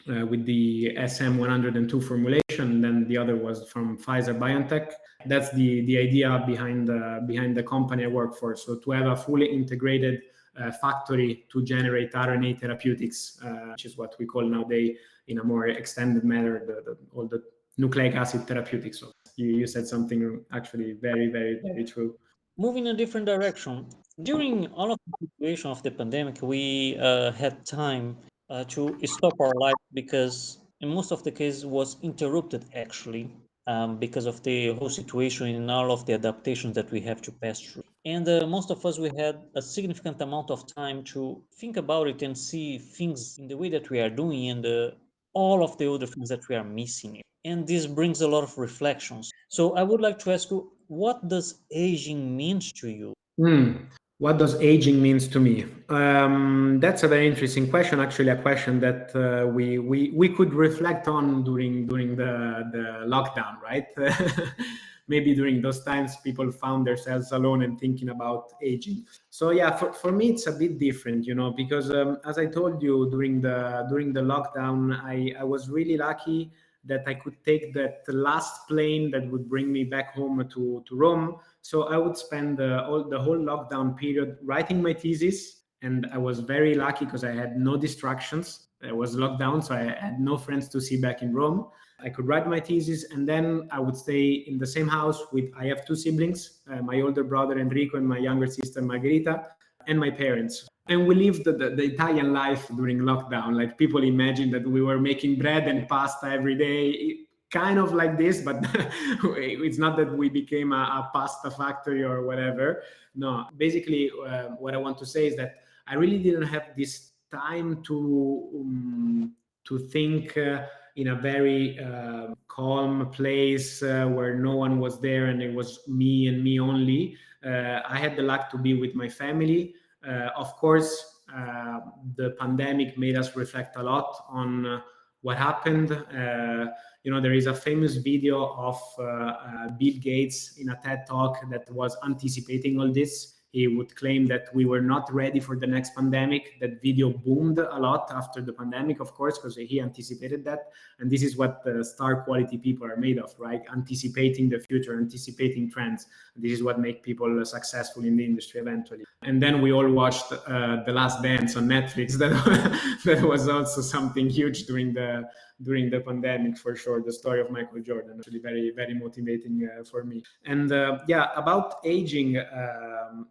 with the SM102 formulation. And then the other was from Pfizer BioNTech. That's the idea behind the company I work for. So to have a fully integrated factory to generate RNA therapeutics, which is what we call nowadays in a more extended manner, all the nucleic acid therapeutics. So you said something actually very, very, very true. Moving in a different direction, during all of the situation of the pandemic, we had time to stop our life because in most of the cases was interrupted actually because of the whole situation and all of the adaptations that we have to pass through. And most of us, we had a significant amount of time to think about it and see things in the way that we are doing and all of the other things that we are missing. And this brings a lot of reflections. So I would like to ask you, what does aging means to you? What does aging means to me? That's a very interesting question. Actually, a question that we could reflect on during the lockdown, right? Maybe during those times, people found themselves alone and thinking about aging. So yeah, for me, it's a bit different, because as I told you during the lockdown, I was really lucky that I could take that last plane that would bring me back home to Rome. So I would spend the whole lockdown period writing my thesis. And I was very lucky because I had no distractions. It was lockdown, so I had no friends to see back in Rome. I could write my thesis, and then I would stay in the same house I have two siblings, my older brother Enrico and my younger sister Margherita, and my parents. And we lived the Italian life during lockdown. Like, people imagine that we were making bread and pasta every day, kind of like this, but it's not that we became a pasta factory or whatever. No, basically what I want to say is that I really didn't have this time to think in a very calm place where no one was there and it was me and me only. I had the luck to be with my family. Of course, the pandemic made us reflect a lot on what happened. There is a famous video of Bill Gates in a TED talk that was anticipating all this. He would claim that we were not ready for the next pandemic, that video boomed a lot after the pandemic, of course, because he anticipated that. And this is what the star quality people are made of, right? Anticipating the future, anticipating trends. This is what makes people successful in the industry eventually. And then we all watched The Last Dance on Netflix. That was also something huge during the pandemic, for sure. The story of Michael Jordan, actually very, very motivating for me. And about aging,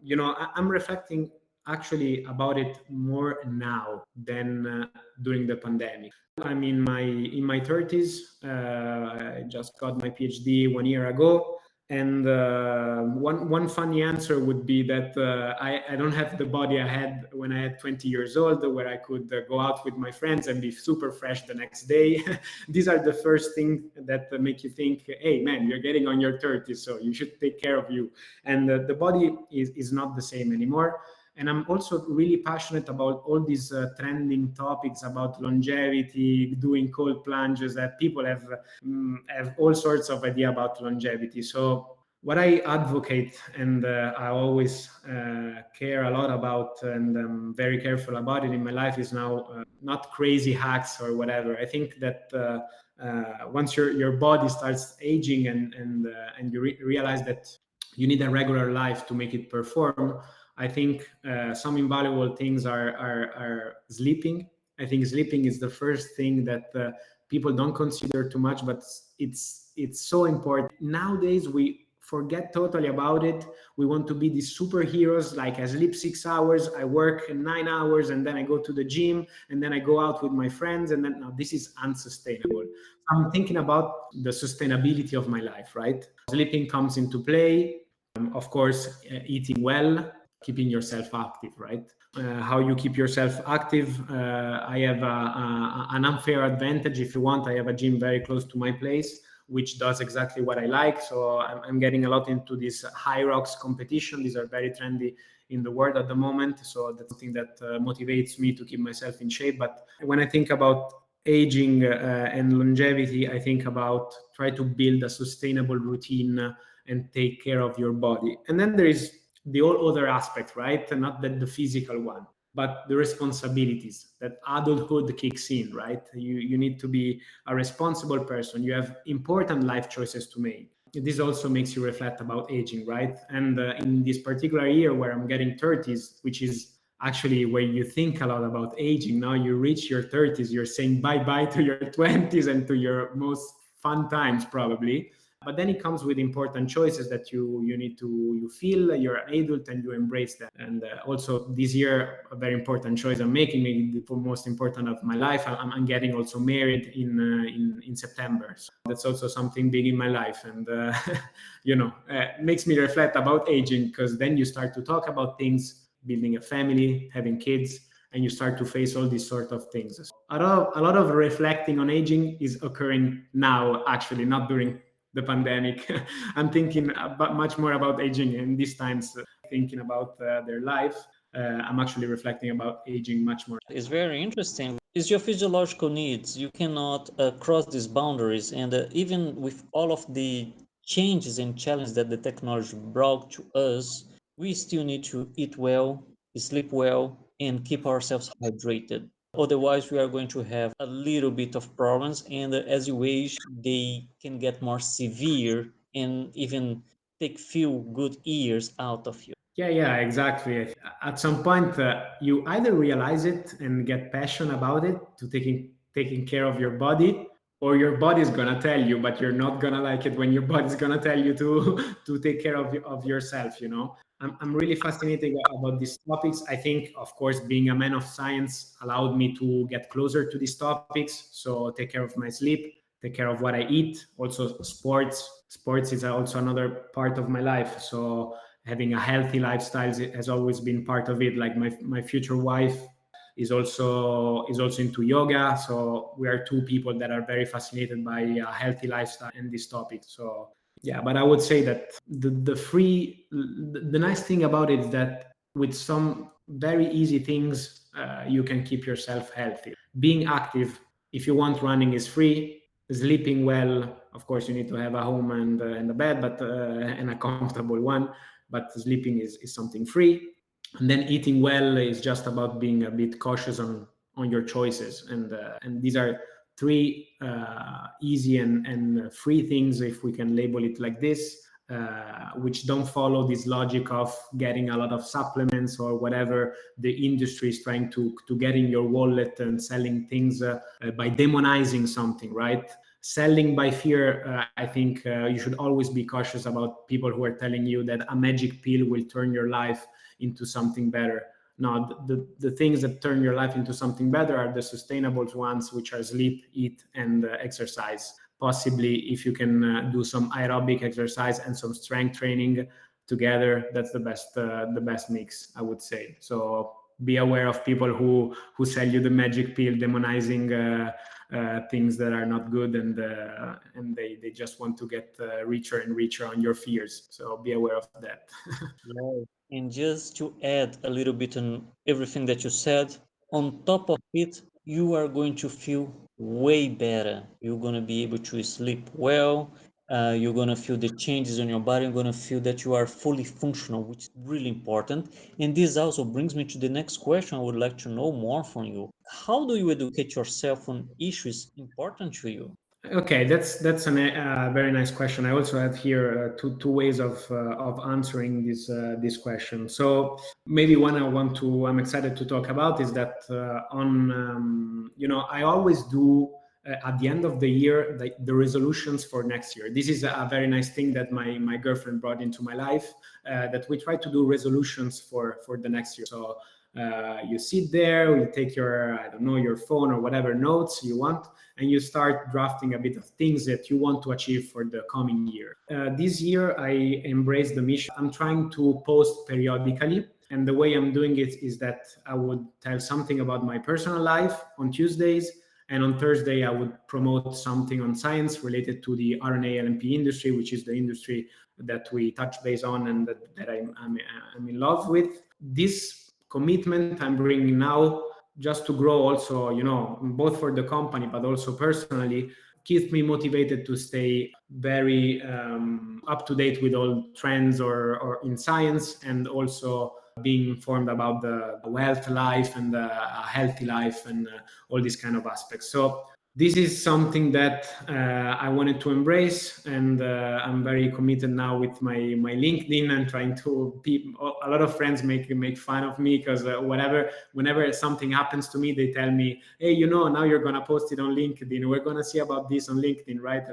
I'm reflecting actually about it more now than during the pandemic. I'm in my 30s. I just got my PhD 1 year ago. And one funny answer would be that I don't have the body I had when I had 20 years old, where I could go out with my friends and be super fresh the next day. These are the first things that make you think, hey, man, you're getting on your 30s, so you should take care of you. And the body is not the same anymore. And I'm also really passionate about all these trending topics about longevity, doing cold plunges, that people have all sorts of idea about longevity. So what I advocate, and I always care a lot about, and I'm very careful about it in my life, is now not crazy hacks or whatever. I think that once your body starts aging and you realize that you need a regular life to make it perform, I think some invaluable things are sleeping. I think sleeping is the first thing that people don't consider too much, but it's so important. Nowadays, we forget totally about it. We want to be these superheroes, like I sleep 6 hours, I work 9 hours, and then I go to the gym, and then I go out with my friends, and then, no, this is unsustainable. I'm thinking about the sustainability of my life, right? Sleeping comes into play. Of course, eating well, keeping yourself active, right? How you keep yourself active. I have an unfair advantage, if you want. I have a gym very close to my place, which does exactly what I like. So I'm getting a lot into this high rocks competition. These are very trendy in the world at the moment. So that's something that motivates me to keep myself in shape. But when I think about aging and longevity, I think about try to build a sustainable routine and take care of your body. And then there is the whole other aspect, right? Not the physical one, but the responsibilities that adulthood kicks in, right? You need to be a responsible person. You have important life choices to make. This also makes you reflect about aging, right? And in this particular year where I'm getting 30s, which is actually where you think a lot about aging, now you reach your 30s, you're saying bye-bye to your 20s and to your most fun times, probably. But then it comes with important choices that you need to, you feel you're an adult and you embrace that. And also this year, a very important choice I'm making, maybe the most important of my life, I'm getting also married in September. So that's also something big in my life. And, makes me reflect about aging, because then you start to talk about things, building a family, having kids, and you start to face all these sort of things. A lot of reflecting on aging is occurring now, actually, not during the pandemic. I'm thinking much more about aging in these times, thinking about their life. I'm actually reflecting about aging much more. It's very interesting. It's your physiological needs. You cannot cross these boundaries. And even with all of the changes and challenges that the technology brought to us, we still need to eat well, sleep well, and keep ourselves hydrated. Otherwise, we are going to have a little bit of problems, and as you age, they can get more severe and even take few good years out of you. Yeah, exactly. At some point, you either realize it and get passion about it, to taking care of your body, or your body's gonna tell you, but you're not gonna like it when your body's gonna tell you to to take care of yourself. I'm really fascinated about these topics. I think, of course, being a man of science allowed me to get closer to these topics. So take care of my sleep, take care of what I eat. Also, sports is also another part of my life. So having a healthy lifestyle has always been part of it. Like my future wife is also into yoga. So we are two people that are very fascinated by a healthy lifestyle and this topic. So yeah, but I would say that the nice thing about it is that with some very easy things, you can keep yourself healthy. Being active, if you want, running is free. Sleeping well, of course, you need to have a home and a bed, but and a comfortable one. but sleeping is something free. And then eating well is just about being a bit cautious on your choices, and these are three easy and free things, if we can label it like this, which don't follow this logic of getting a lot of supplements or whatever the industry is trying to get in your wallet and selling things by demonizing something, right? Selling by fear, I think you should always be cautious about people who are telling you that a magic pill will turn your life into something better. No, the things that turn your life into something better are the sustainable ones, which are sleep, eat, and exercise. Possibly, if you can do some aerobic exercise and some strength training together, that's the best mix, I would say. So be aware of people who sell you the magic pill, demonizing things that are not good, and they just want to get richer and richer on your fears. So be aware of that. Right. And just to add a little bit on everything that you said, on top of it, you are going to feel way better. You're going to be able to sleep well. You're going to feel the changes on your body. You're going to feel that you are fully functional, which is really important. And this also brings me to the next question. I would like to know more from you. How do you educate yourself on issues important to you? Okay, that's a very nice question. I also have here two ways of answering this question. So maybe one I'm excited to talk about is that on I always do at the end of the year the resolutions for next year. This is a very nice thing that my girlfriend brought into my life, that we try to do resolutions for the next year. So you sit there, you take your, I don't know, your phone or whatever notes you want, and you start drafting a bit of things that you want to achieve for the coming year. This year, I embraced the mission. I'm trying to post periodically. And the way I'm doing it is that I would tell something about my personal life on Tuesdays. And on Thursday, I would promote something on science related to the RNA LNP industry, which is the industry that we touch base on and that I'm in love with. This commitment I'm bringing now, just to grow also, both for the company, but also personally, keeps me motivated to stay very up to date with all trends or in science, and also being informed about the wealth life and the healthy life and all these kind of aspects. So this is something that I wanted to embrace, and I'm very committed now with my LinkedIn and trying to. A lot of friends make fun of me because whenever something happens to me, they tell me, "Hey, now you're gonna post it on LinkedIn. We're gonna see about this on LinkedIn, right?"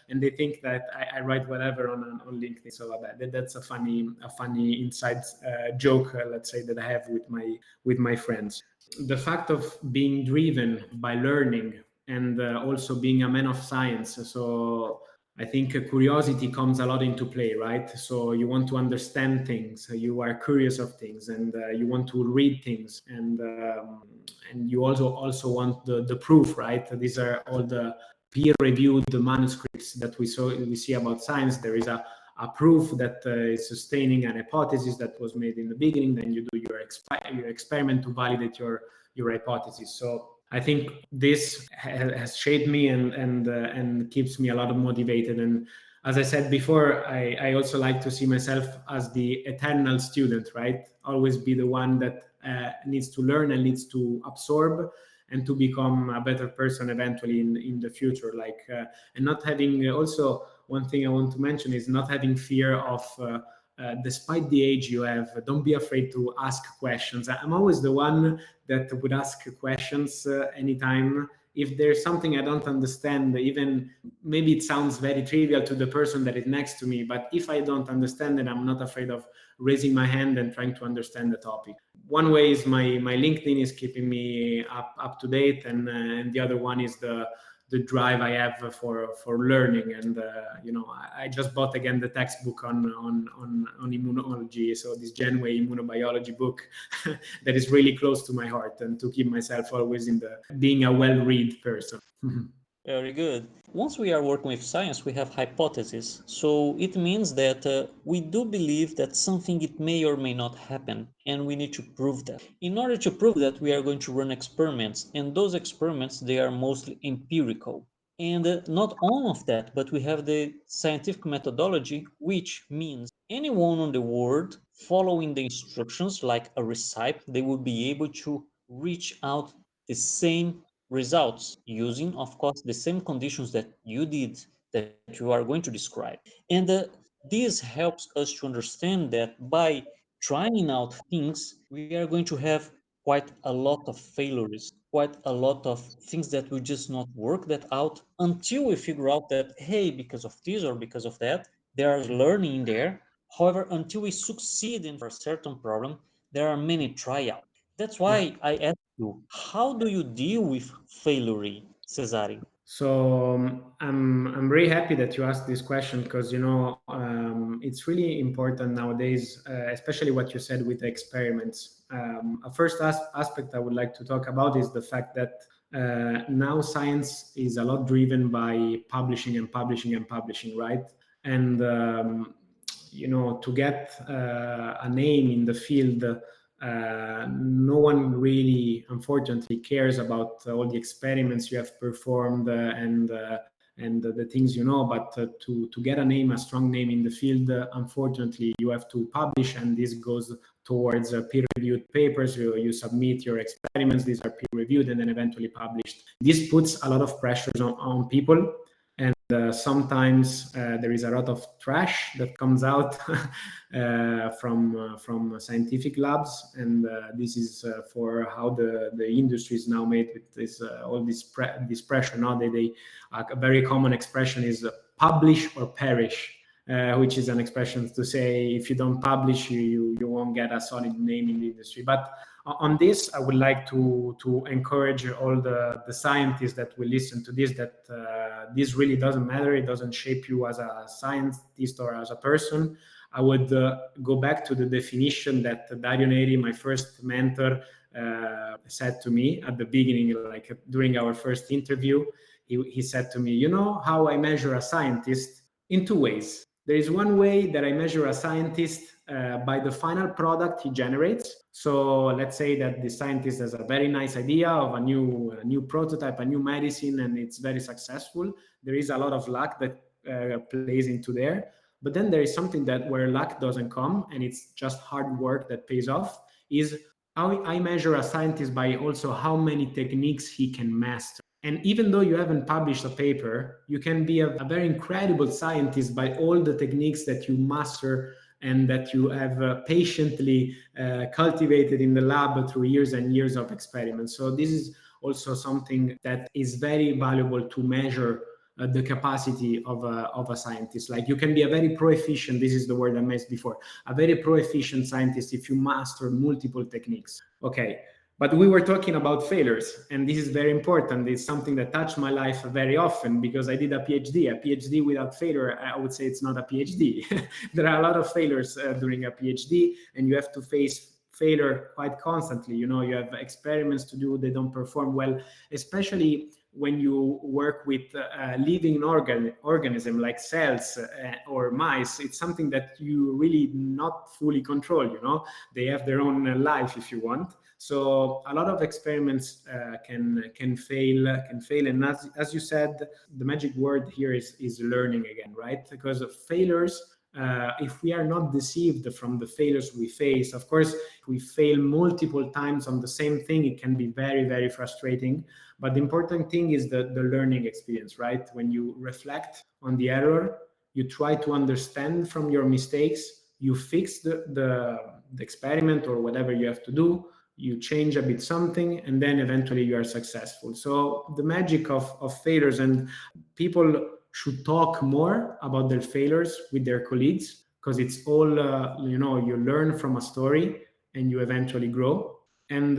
And they think that I write whatever on LinkedIn. So that's a funny inside joke, let's say, that I have with my friends. The fact of being driven by learning and also being a man of science. So I think curiosity comes a lot into play, right? So you want to understand things, you are curious of things, and you want to read things, and you also want the proof, right? These are all the peer-reviewed manuscripts that we see about science. There is a proof that is sustaining an hypothesis that was made in the beginning. Then you do your experiment to validate your hypothesis. So I think this has shaped me and keeps me a lot motivated. And as I said before, I also like to see myself as the eternal student, right? Always be the one that needs to learn and needs to absorb and to become a better person eventually in the future. And not having also, one thing I want to mention is not having fear of despite the age you have, don't be afraid to ask questions. I'm always the one that would ask questions anytime. If there's something I don't understand, even maybe it sounds very trivial to the person that is next to me, but if I don't understand it, I'm not afraid of raising my hand and trying to understand the topic. One way is my LinkedIn is keeping me up to date, and the other one is the drive I have for learning. And I just bought again the textbook on immunology, so this Genway immunobiology book that is really close to my heart, and to keep myself always in the being a well-read person. Very good. Once we are working with science, we have hypotheses. So it means that we do believe that something it may or may not happen, and we need to prove that. In order to prove that, we are going to run experiments, and those experiments, they are mostly empirical. And not all of that, but we have the scientific methodology, which means anyone on the world following the instructions like a recipe, they will be able to reach out the same results using, of course, the same conditions that you did, that you are going to describe. And this helps us to understand that by trying out things, we are going to have quite a lot of failures, quite a lot of things that will just not work that out until we figure out that, hey, because of this or because of that, there is learning in there. However, until we succeed in for a certain problem, there are many tryouts. That's Yeah. why I ask you, how do you deal with failure, Cesare? So I'm very happy that you asked this question because it's really important nowadays, especially what you said with the experiments. A first aspect I would like to talk about is the fact that now science is a lot driven by publishing and publishing and publishing, right? And to get a name in the field, no one really, unfortunately, cares about all the experiments you have performed and the things you know. But to get a name, a strong name in the field, unfortunately, you have to publish, and this goes towards peer-reviewed papers. You submit your experiments; these are peer-reviewed and then eventually published. This puts a lot of pressures on people. And sometimes there is a lot of trash that comes out from scientific labs, and this is for how the industry is now made with this all this pressure. Now a very common expression is publish or perish. Which is an expression to say if you don't publish, you won't get a solid name in the industry. But on this, I would like to encourage all the scientists that will listen to this, that this really doesn't matter. It doesn't shape you as a scientist or as a person. I would go back to the definition that Dario Neri, my first mentor, said to me at the beginning, like during our first interview. He said to me, you know how I measure a scientist? In two ways. There is one way that I measure a scientist by the final product he generates. So let's say that the scientist has a very nice idea of a new prototype, a new medicine, and it's very successful. There is a lot of luck that plays into there. But then there is something that where luck doesn't come, and it's just hard work that pays off, is how I measure a scientist by also how many techniques he can master. And even though you haven't published a paper, you can be a very incredible scientist by all the techniques that you master and that you have patiently cultivated in the lab through years and years of experiments. So this is also something that is very valuable to measure the capacity of a scientist. Like you can be a very pro-efficient, this is the word I mentioned before, a very pro-efficient scientist if you master multiple techniques. Okay. But we were talking about failures, and this is very important. It's something that touched my life very often because I did a PhD. A PhD without failure, I would say it's not a PhD. There are a lot of failures during a PhD, and you have to face failure quite constantly. You know, you have experiments to do, they don't perform well, especially when you work with living organism like cells or mice. It's something that you really not fully control. You know, they have their own life if you want. So a lot of experiments can fail, and as you said, the magic word here is learning again, right? Because of failures, if we are not deceived from the failures we face, of course, if we fail multiple times on the same thing, it can be very, very frustrating. But the important thing is the learning experience, right? When you reflect on the error, you try to understand from your mistakes, you fix the experiment or whatever you have to do, you change a bit something, and then eventually you are successful. So the magic of failures, and people should talk more about their failures with their colleagues, because it's all, you learn from a story and you eventually grow. And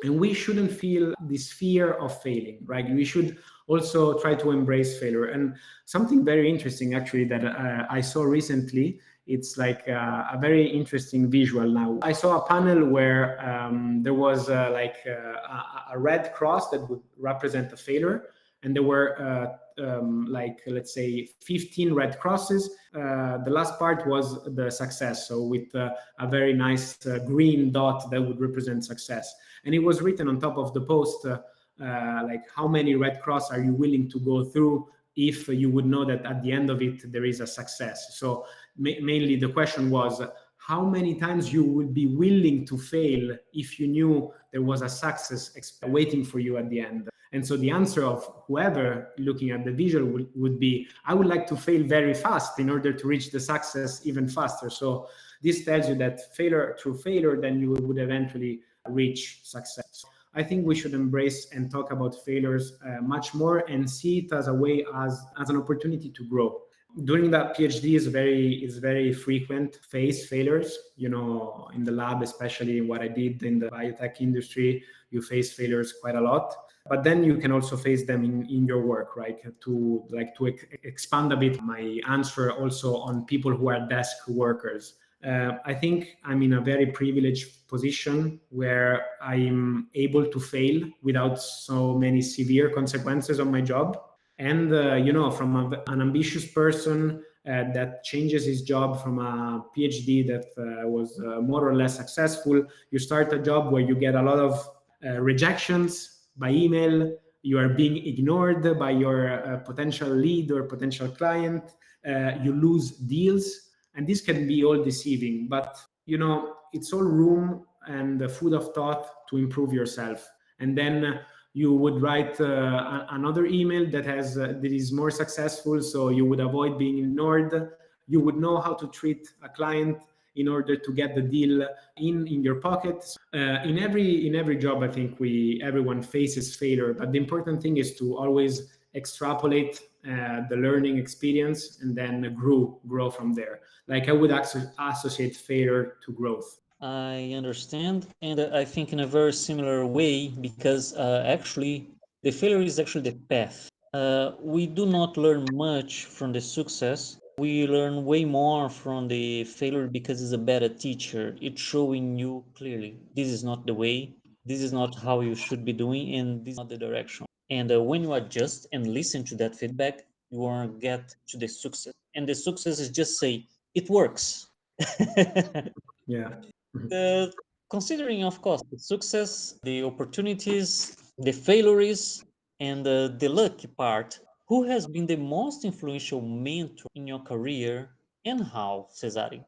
we shouldn't feel this fear of failing, right? We should also try to embrace failure. And something very interesting, actually, that I saw recently, it's like a very interesting visual now. I saw a panel where there was a red cross that would represent a failure, and there were let's say 15 red crosses. The last part was the success, so with a very nice green dot that would represent success. And it was written on top of the post, like how many red cross are you willing to go through if you would know that at the end of it there is a success. So mainly the question was how many times you would be willing to fail if you knew there was a success waiting for you at the end. And so the answer of whoever looking at the visual would be, I would like to fail very fast in order to reach the success even faster. So this tells you that through failure, then you would eventually reach success. I think we should embrace and talk about failures much more and see it as a way, as an opportunity to grow. During that PhD is very frequent face failures, in the lab, especially what I did in the biotech industry, you face failures quite a lot. But then you can also face them in your work, right? To expand a bit my answer also on people who are desk workers. I think I'm in a very privileged position where I'm able to fail without so many severe consequences on my job. And, from an ambitious person that changes his job from a PhD that was more or less successful, you start a job where you get a lot of rejections by email, you are being ignored by your potential lead or potential client, you lose deals, and this can be all deceiving, but it's all room and food of thought to improve yourself. And then you would write another email that is more successful, so you would avoid being ignored. You would know how to treat a client in order to get the deal in your pocket. In every job, I think everyone faces failure, but the important thing is to always extrapolate the learning experience and then grow from there. Like I would associate failure to growth. I understand, and I think in a very similar way, because actually the failure is actually the path. We do not learn much from the success. We learn way more from the failure because it's a better teacher. It's showing you clearly this is not the way, this is not how you should be doing, and this is not the direction. And when you adjust and listen to that feedback, you will get to the success. And the success is just say it works. Yeah. uh, Considering, of course, the success, the opportunities, the failures, and the lucky part, who has been the most influential mentor in your career and how, Cesare?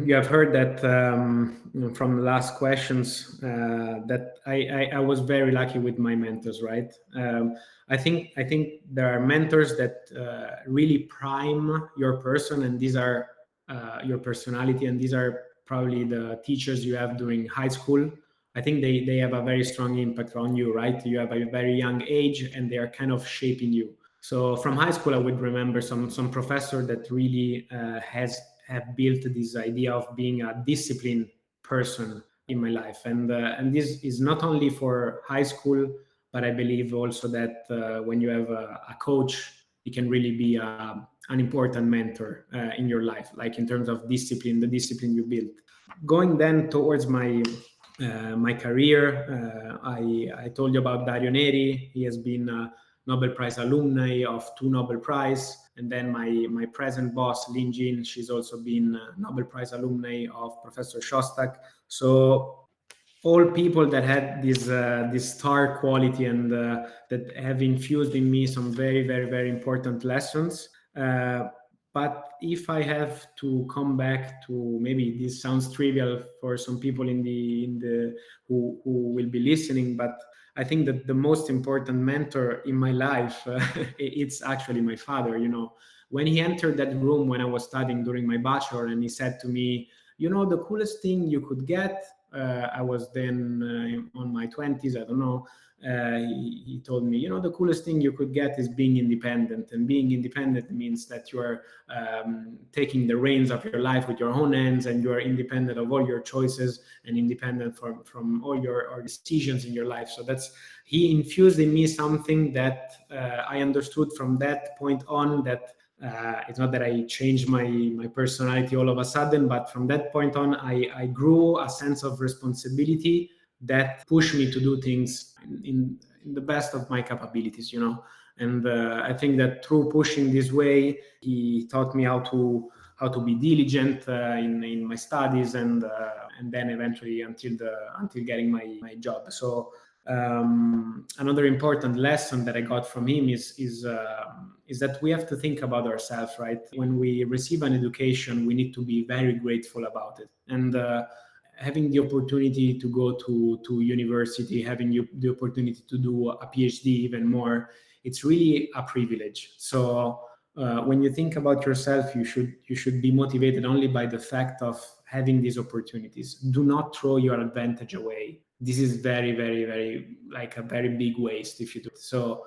You have heard that from the last questions that I was very lucky with my mentors, right? I think there are mentors that really prime your person, and these are your personality, and these are probably the teachers you have during high school. I think they have a very strong impact on you, right? You have a very young age, and they are kind of shaping you. So from high school, I would remember some professor that really have built this idea of being a disciplined person in my life, and this is not only for high school, but I believe also that when you have a coach, it can really be an important mentor in your life, like in terms of discipline, the discipline you build. Going then towards my career, I told you about Dario Neri. He has been Nobel Prize alumni of 2 Nobel Prize. And then my present boss, Lin Jin, she's also been Nobel Prize alumni of Professor Shostak. So all people that had this star quality and that have infused in me some very, very, very important lessons. But if I have to come back to, maybe this sounds trivial for some people in the who will be listening, but I think that the most important mentor in my life, it's actually my father. When he entered that room when I was studying during my bachelor, and he said to me, the coolest thing you could get, I was then on my 20s, I don't know. He told me, the coolest thing you could get is being independent. And being independent means that you are taking the reins of your life with your own hands, and you are independent of all your choices and independent from all your decisions in your life. So he infused in me something that I understood from that point on, that it's not that I changed my personality all of a sudden, but from that point on, I grew a sense of responsibility that pushed me to do things in the best of my capabilities, And I think that through pushing this way, he taught me how to be diligent in my studies, and then eventually until getting my job. So Another important lesson that I got from him is that we have to think about ourselves, right? When we receive an education, we need to be very grateful about it. And having the opportunity to go to university, having the opportunity to do a PhD even more, it's really a privilege. So when you think about yourself, you should be motivated only by the fact of having these opportunities. Do not throw your advantage away. This is very, very, very, like a very big waste if you do. So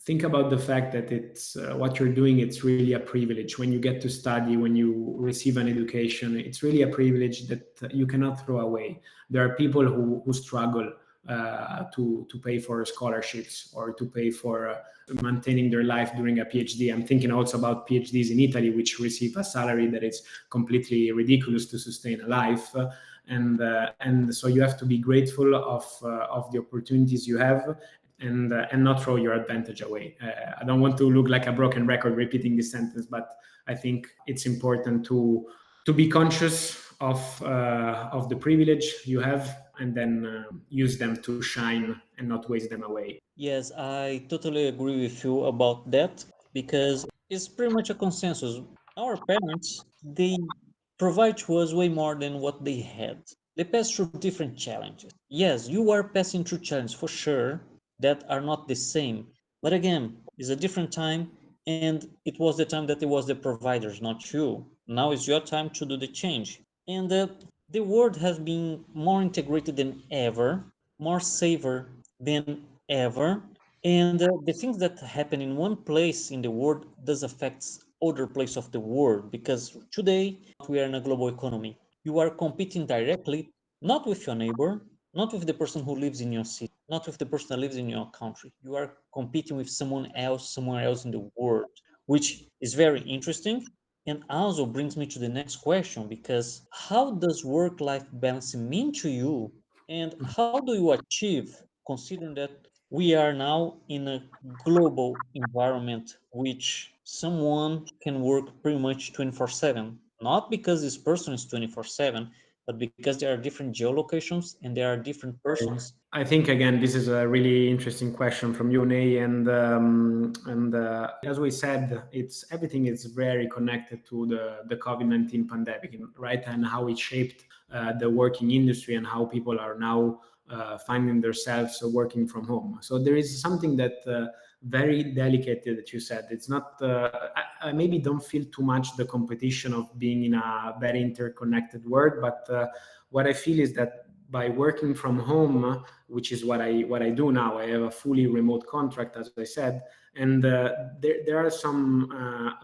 think about the fact that it's what you're doing. It's really a privilege. When you get to study, when you receive an education, it's really a privilege that you cannot throw away. There are people who struggle to pay for scholarships or to pay for maintaining their life during a PhD. I'm thinking also about PhDs in Italy, which receive a salary that is completely ridiculous to sustain a life. And so you have to be grateful of the opportunities you have, and not throw your advantage away. I don't want to look like a broken record repeating this sentence, but I think it's important to be conscious of the privilege you have, and then use them to shine and not waste them away. Yes, I totally agree with you about that because it's pretty much a consensus. Our parents, they provide to us way more than what they had. They pass through different challenges. Yes, you are passing through challenges for sure that are not the same. But again, it's a different time, and it was the time that it was the providers, not you. Now it's your time to do the change. And the world has been more integrated than ever, more safer than ever, and the things that happen in one place in the world does affects other place of the world, because today we are in a global economy. You are competing directly, not with your neighbor, not with the person who lives in your city, not with the person that lives in your country. You are competing with someone else somewhere else in the world, which is very interesting, and also brings me to the next question, because how does work-life balance mean to you, and how do you achieve, considering that we are now in a global environment which someone can work pretty much 24/7, not because this person is 24/7, but because there are different geolocations and there are different persons. I think again, this is a really interesting question from you, Nay, and as we said, it's everything is very connected to the COVID-19 pandemic, right? And how it shaped the working industry and how people are now finding themselves working from home. So there is something that very delicate that you said. It's not. I maybe don't feel too much the competition of being in a very interconnected world, but what I feel is that by working from home, which is what I do now. I have a fully remote contract, as I said, and there are some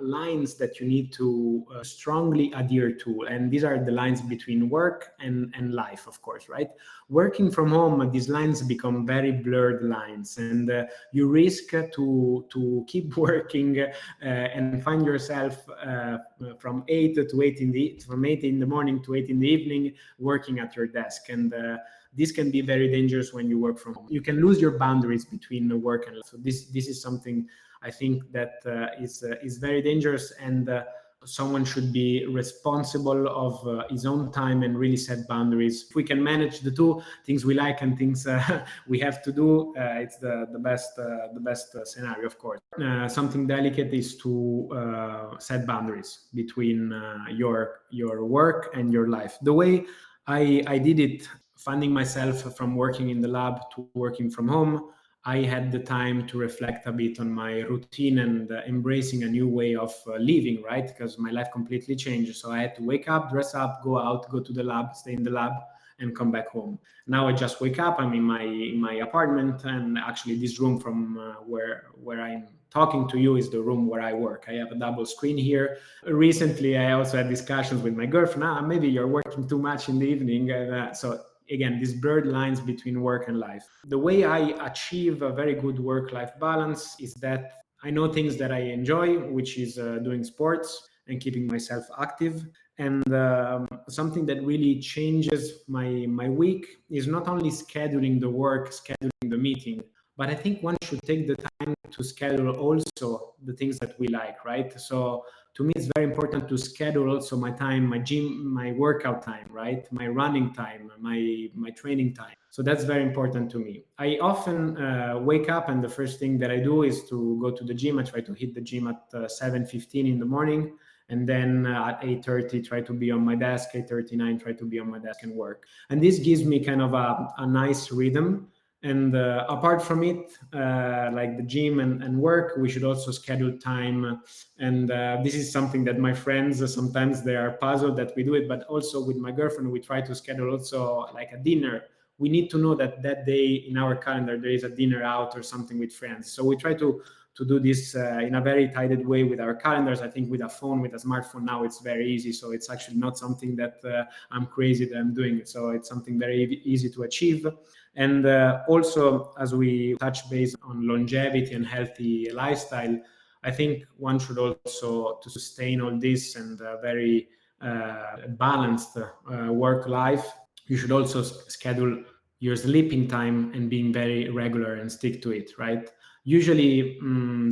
lines that you need to strongly adhere to, and these are the lines between work and life, of course, right? Working from home, these lines become very blurred lines, and you risk to keep working and find yourself from 8 in the morning to 8 in the evening working at your desk, and this can be very dangerous when you work from home. You can lose your boundaries between the work and life. So this is something I think that is very dangerous, and someone should be responsible of his own time and really set boundaries. If we can manage the two things we like and things we have to do, it's the best scenario, of course. Something delicate is to set boundaries between your work and your life. The way I did it, finding myself from working in the lab to working from home, I had the time to reflect a bit on my routine and embracing a new way of living, right? Because my life completely changed. So I had to wake up, dress up, go out, go to the lab, stay in the lab, and come back home. Now I just wake up. I'm in my apartment, and actually this room from where I'm talking to you is the room where I work. I have a double screen here. Recently, I also had discussions with my girlfriend. Maybe you're working too much in the evening, so again, these blurred lines between work and life. The way I achieve a very good work-life balance is that I know things that I enjoy, which is doing sports and keeping myself active. And something that really changes my week is not only scheduling the work, scheduling the meeting, but I think one should take the time to schedule also the things that we like, right? So to me, it's very important to schedule also my time, my gym, my workout time, right? My running time, my training time. So that's very important to me. I often wake up and the first thing that I do is to go to the gym. I try to hit the gym at 7:15 in the morning, and then at 8:30 try to be on my desk, 8:39 try to be on my desk and work. And this gives me kind of a nice rhythm. And apart from it, like the gym and work, we should also schedule time. And this is something that my friends, sometimes they are puzzled that we do it, but also with my girlfriend, we try to schedule also like a dinner. We need to know that that day in our calendar, there is a dinner out or something with friends. So we try to do this in a very tighted way with our calendars. I think with a phone, with a smartphone now, it's very easy. So it's actually not something that I'm crazy that I'm doing it. So it's something very easy to achieve. And also, as we touch base on longevity and healthy lifestyle, I think one should also, to sustain all this and very balanced work life, you should also schedule your sleeping time and being very regular and stick to it, right? Usually,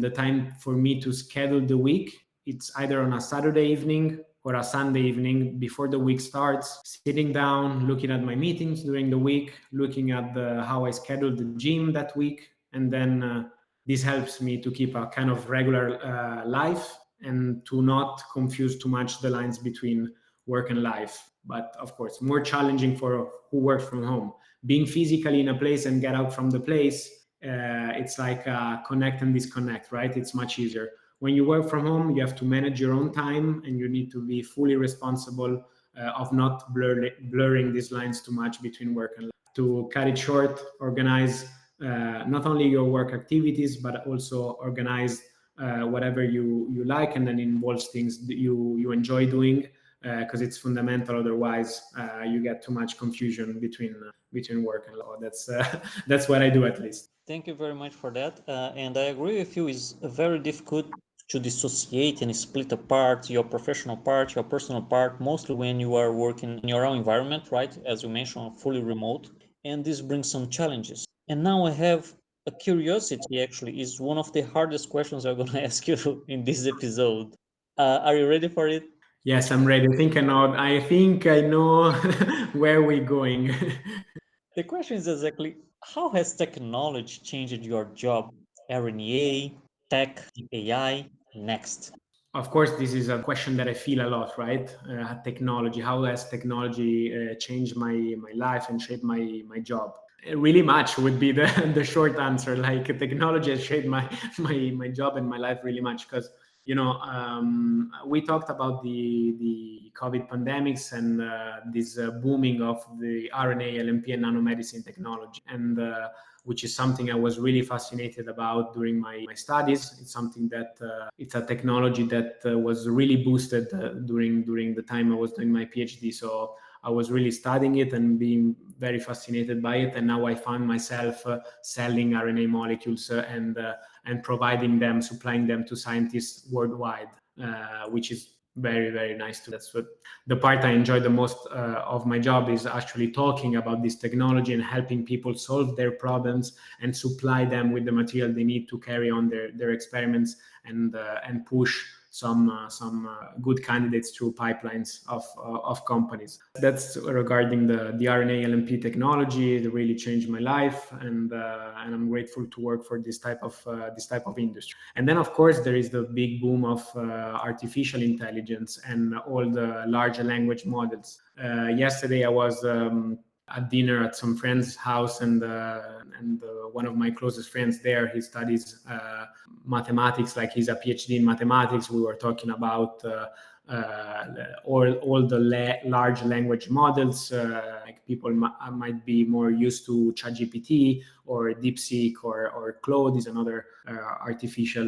the time for me to schedule the week, it's either on a Saturday evening or a Sunday evening before the week starts, sitting down, looking at my meetings during the week, looking at how I scheduled the gym that week, and then this helps me to keep a kind of regular life and to not confuse too much the lines between work and life. But of course, more challenging for who works from home. Being physically in a place and get out from the place, it's like connect and disconnect, right? It's much easier. When you work from home, you have to manage your own time and you need to be fully responsible of not blurring these lines too much between work and life. To cut it short, organize not only your work activities, but also organize whatever you like, and then involves things that you enjoy doing, because it's fundamental. Otherwise, you get too much confusion between work and law. That's what I do, at least. Thank you very much for that. And I agree with you. It's very difficult to dissociate and split apart your professional part, your personal part, mostly when you are working in your own environment, right? As you mentioned, fully remote. And this brings some challenges. And now I have a curiosity, actually, is one of the hardest questions I'm going to ask you in this episode. Are you ready for it? Yes, I'm ready. I think I know where we're going. The question is exactly, how has technology changed your job? RNA, tech, AI, next. Of course, this is a question that I feel a lot, right? Technology. How has technology changed my life and shaped my job? Really much would be the the short answer. Like technology has shaped my job and my life really much, because we talked about the COVID pandemics and this booming of the RNA, LNP, and nanomedicine technology, and which is something I was really fascinated about during my studies. It's something that it's a technology that was really boosted during the time I was doing my PhD. So I was really studying it and being very fascinated by it. And now I found myself selling RNA molecules and providing them, supplying them to scientists worldwide, which is very, very nice too. That's what the part I enjoy the most of my job is, actually talking about this technology and helping people solve their problems and supply them with the material they need to carry on their experiments and push some good candidates through pipelines of companies. That's regarding the RNA LNP technology. It really changed my life, and I'm grateful to work for this type of industry. And then, of course, there is the big boom of artificial intelligence and all the large language models. Yesterday, I was at dinner at some friend's house, and one of my closest friends there, he studies mathematics, like he's a PhD in mathematics. We were talking about all the large language models. Like people might be more used to ChatGPT or DeepSeek or Claude is another artificial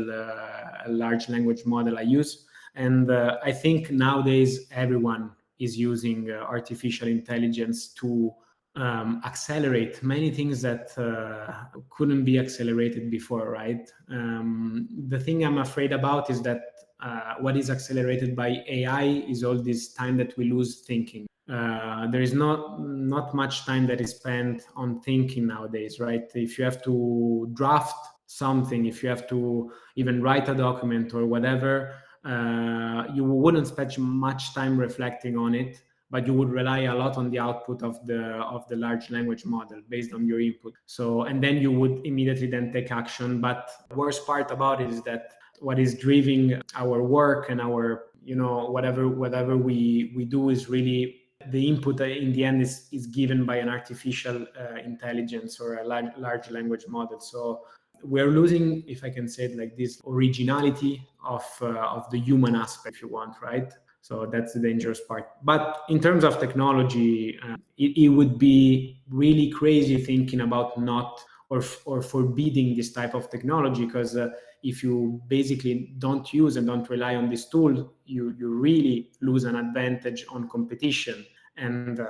large language model I use. And I think nowadays everyone is using artificial intelligence to accelerate many things that couldn't be accelerated before, right? The thing I'm afraid about is that what is accelerated by AI is all this time that we lose thinking. there is not much time that is spent on thinking nowadays, right? If you have to draft something, if you have to even write a document or whatever, you wouldn't spend much time reflecting on it, but you would rely a lot on the output of the large language model based on your input. So, and then you would immediately then take action. But the worst part about it is that what is driving our work and our, whatever we do is really the input in the end is given by an artificial intelligence or a large language model. So we're losing, if I can say it like this, originality of the human aspect, if you want, right? So that's the dangerous part. But in terms of technology, it would be really crazy thinking about not or forbidding this type of technology, because if you basically don't use and don't rely on this tool, you really lose an advantage on competition, and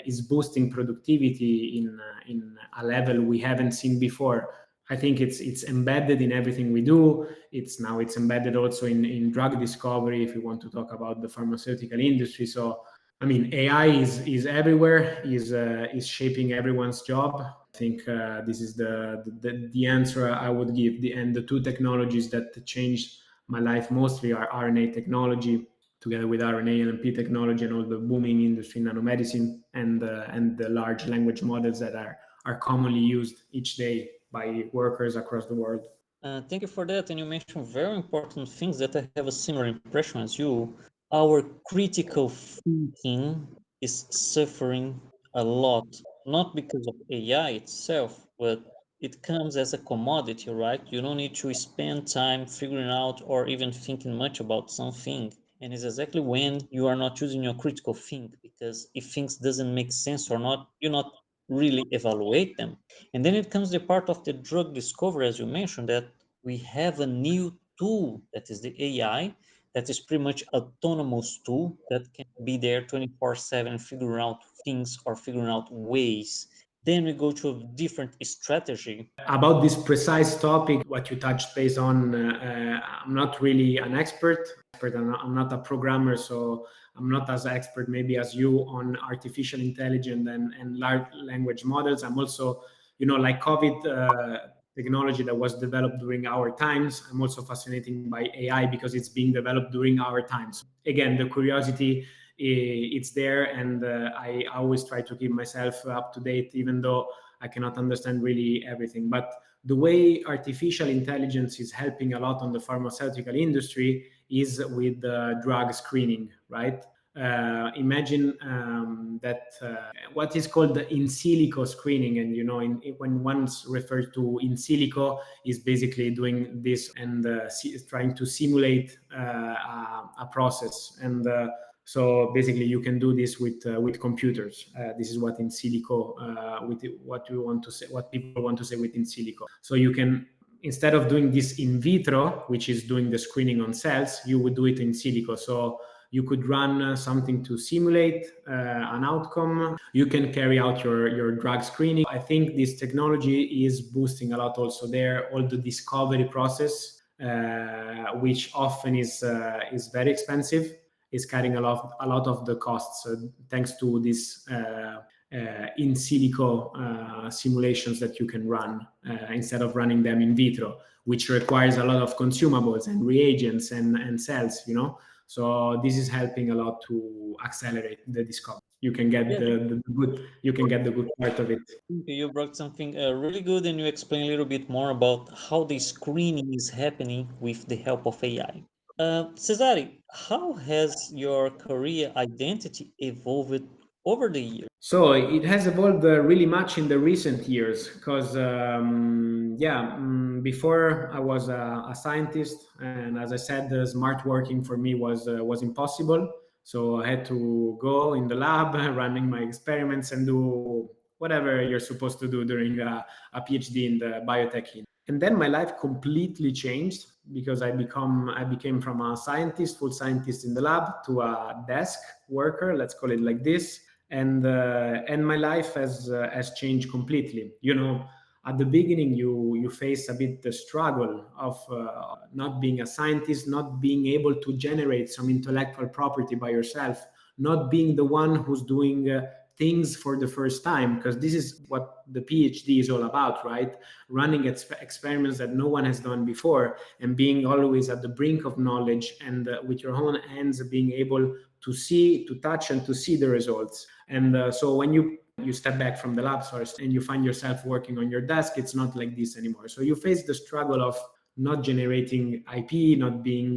is boosting productivity in a level we haven't seen before. I think it's embedded in everything we do. It's embedded also in drug discovery, if you want to talk about the pharmaceutical industry. So I mean, AI is everywhere, is shaping everyone's job. I think this is the answer I would give. And the two technologies that changed my life mostly are RNA technology, together with RNA and LNP technology, and all the booming industry in nanomedicine, and the large language models that are commonly used each day by workers across the world. Thank you for that. And you mentioned very important things that I have a similar impression as you. Our critical thinking is suffering a lot, not because of AI itself, but it comes as a commodity, right? You don't need to spend time figuring out or even thinking much about something. And it's exactly when you are not using your critical think, because if things doesn't make sense or not, you not really evaluate them. And then it comes the part of the drug discovery, as you mentioned, that we have a new tool, that is the AI, that is pretty much autonomous tool that can be there 24/7, figuring out things or figuring out ways. Then we go to a different strategy. About this precise topic, what you touched base on, I'm not really an expert. I'm not a programmer, so I'm not as expert maybe as you on artificial intelligence and large language models. I'm also, like COVID technology that was developed during our times. I'm also fascinated by AI because it's being developed during our times. Again, the curiosity, it's there, and I always try to keep myself up to date, even though I cannot understand really everything. But the way artificial intelligence is helping a lot on the pharmaceutical industry is with drug screening, right? Imagine that what is called the in silico screening, and when one's referred to in silico, is basically doing this and trying to simulate a process, and so basically you can do this with computers. This is what in silico, what people want to say with in silico. So you can, instead of doing this in vitro, which is doing the screening on cells, you would do it in silico. So you could run something to simulate an outcome. You can carry out your drug screening. I think this technology is boosting a lot also there, all the discovery process, which often is very expensive, is carrying a lot of the costs, thanks to this in silico simulations that you can run instead of running them in vitro, which requires a lot of consumables and reagents and cells, So this is helping a lot to accelerate the discovery. You can get the good part of it. You brought something really good, and you explain a little bit more about how the screening is happening with the help of AI. Cesare, how has your career identity evolved over the years? So it has evolved really much in the recent years, because before I was a scientist, and as I said, the smart working for me was impossible. So I had to go in the lab, running my experiments, and do whatever you're supposed to do during a PhD in the biotech. And then my life completely changed, because I became from a scientist, full scientist in the lab, to a desk worker, let's call it like this. And my life has changed completely. At the beginning, you face a bit the struggle of not being a scientist, not being able to generate some intellectual property by yourself, not being the one who's doing things for the first time, because this is what the PhD is all about, right? Running experiments that no one has done before, and being always at the brink of knowledge, and with your own hands being able to see, to touch, and to see the results. And so when you step back from the lab source and you find yourself working on your desk, it's not like this anymore. So you face the struggle of not generating IP, not being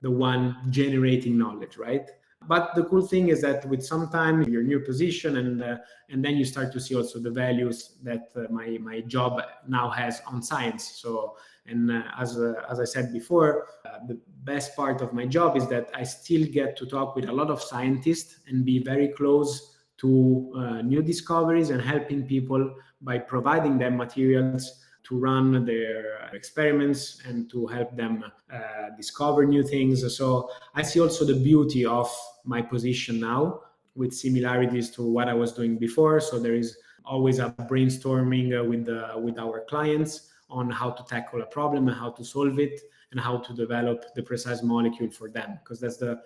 the one generating knowledge, right? But the cool thing is that with some time, your new position, and then you start to see also the values that my job now has on science. So, and as I said before, the best part of my job is that I still get to talk with a lot of scientists and be very close to new discoveries and helping people by providing them materials to run their experiments and to help them discover new things. So I see also the beauty of my position now, with similarities to what I was doing before. So there is always a brainstorming with our clients on how to tackle a problem and how to solve it and how to develop the precise molecule for them. Because that's the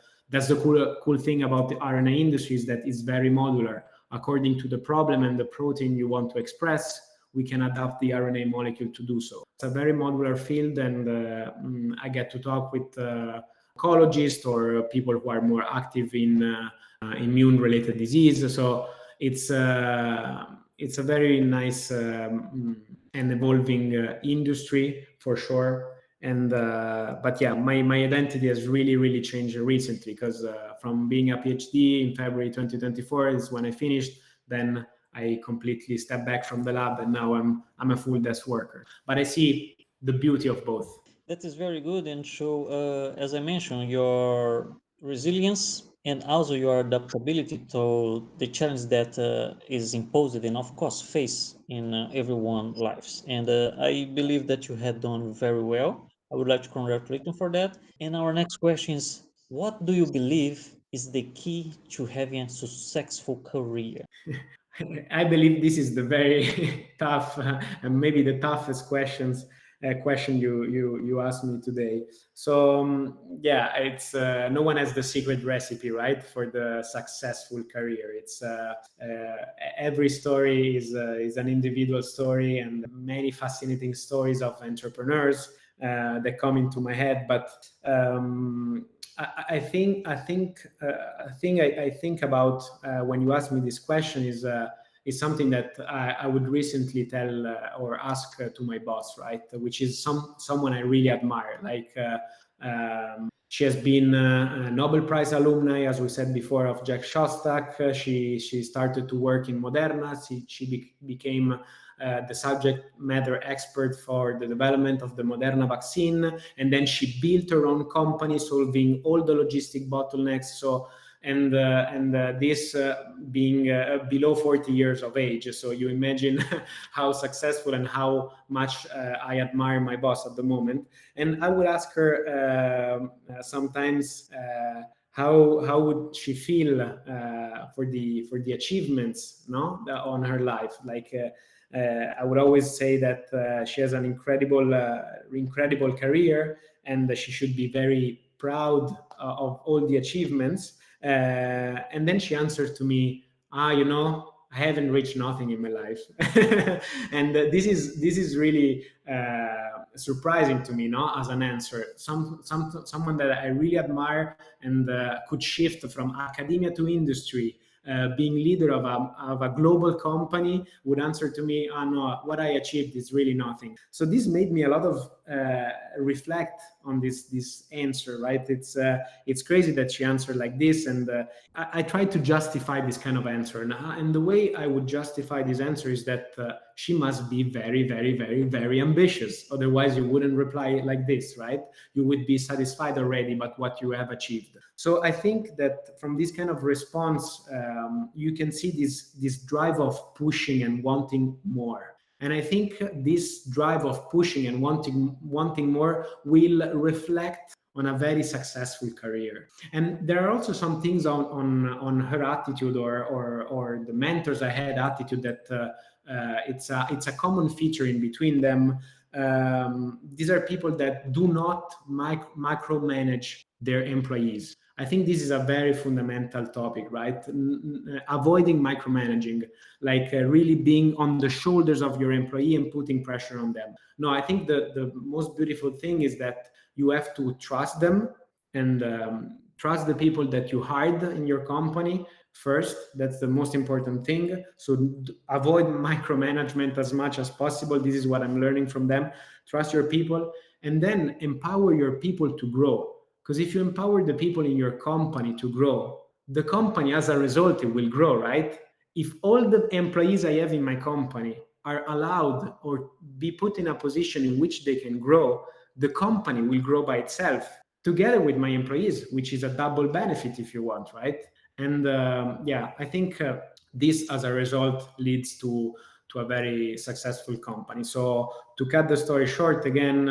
cool thing about the RNA industry, is that it's very modular. According to the problem and the protein you want to express, we can adapt the RNA molecule to do so. It's a very modular field, and I get to talk with oncologists or people who are more active in immune-related disease. So it's a very nice and evolving industry for sure. And but yeah, my identity has really changed recently, because from being a PhD in February 2024 is when I finished. Then I completely stepped back from the lab, and now I'm a full desk worker. But I see the beauty of both. That is very good, and show, as I mentioned, your resilience and also your adaptability to the challenge that is imposed and of course face in everyone's lives. And I believe that you had done very well. I would like to congratulate you for that. And our next question is, what do you believe is the key to having a successful career? I believe this is the very tough and maybe the toughest question you asked me today. So yeah, it's no one has the secret recipe, right, for the successful career. It's every story is an individual story, and many fascinating stories of entrepreneurs that come into my head. But I think about when you ask me this question is something that I would recently tell or ask to my boss, right? Which is someone I really admire. Like she has been a Nobel Prize alumni, as we said before, of Jack Shostak. She started to work in Moderna. She became the subject matter expert for the development of the Moderna vaccine, and then she built her own company, solving all the logistic bottlenecks. So, and this being below 40 years of age. So you imagine how successful and how much I admire my boss at the moment. And I would ask her sometimes how would she feel for the achievements, no, on her life, like. I would always say that she has an incredible career, and she should be very proud of all the achievements. And then she answers to me, you know, I haven't reached nothing in my life. And this is really surprising to me, no, as an answer. Someone that I really admire and could shift from academia to industry, being leader of a global company, would answer to me, no, what I achieved is really nothing. So this made me a lot of reflect on this answer, right? It's crazy that she answered like this, and I tried to justify this kind of answer, and the way I would justify this answer is that she must be very ambitious. Otherwise, you wouldn't reply like this, right? You would be satisfied already by what you have achieved. So I think that from this kind of response, you can see this drive of pushing and wanting more. And I think this drive of pushing and wanting more will reflect on a very successful career. And there are also some things on her attitude or the mentors I had attitude that it's a common feature in between them. These are people that do not micromanage their employees. I think this is a very fundamental topic, right? Avoiding micromanaging, like really being on the shoulders of your employee and putting pressure on them. No, I think the most beautiful thing is that you have to trust them and trust the people that you hired in your company first. That's the most important thing. So avoid micromanagement as much as possible. This is what I'm learning from them. Trust your people and then empower your people to grow. Because if you empower the people in your company to grow, the company as a result, it will grow, right? If all the employees I have in my company are allowed or be put in a position in which they can grow, the company will grow by itself together with my employees, which is a double benefit if you want, right? And yeah, I think this as a result leads to a very successful company. So to cut the story short, again,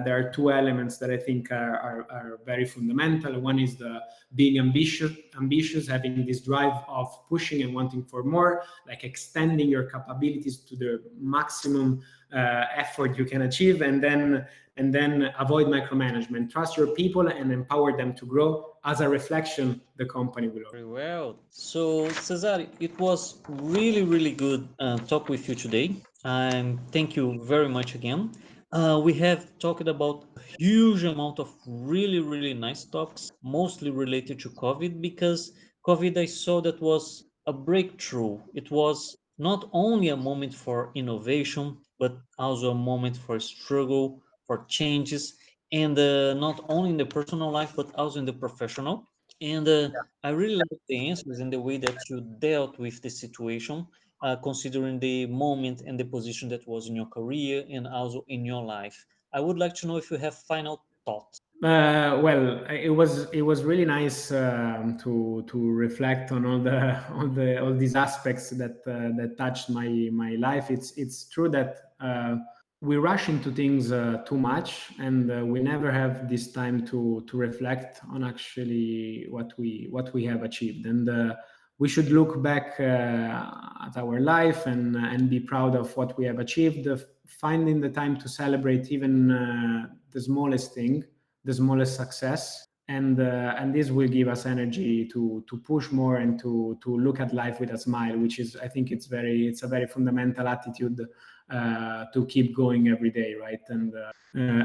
there are two elements that I think are very fundamental. One is the being ambitious, having this drive of pushing and wanting for more, like extending your capabilities to the maximum effort you can achieve, and then avoid micromanagement. Trust your people and empower them to grow. As a reflection, the company will grow. Very well. So, Cesare, it was really, really good talk with you today. And thank you very much again. We have talked about a huge amount of really, really nice talks, mostly related to COVID, because COVID, I saw that was a breakthrough. It was not only a moment for innovation, but also a moment for struggle, for changes, and not only in the personal life, but also in the professional. And I really like the answers and the way that you dealt with the situation, considering the moment and the position that was in your career and also in your life. I would like to know if you have final thoughts. Well, it was really nice to reflect on all these aspects that touched my life. It's true that we rush into things too much, and we never have this time to reflect on actually what we have achieved. And we should look back at our life and be proud of what we have achieved. Finding the time to celebrate even the smallest thing, the smallest success, and this will give us energy to push more and to look at life with a smile, which is, I think, it's a very fundamental attitude to keep going every day, right? And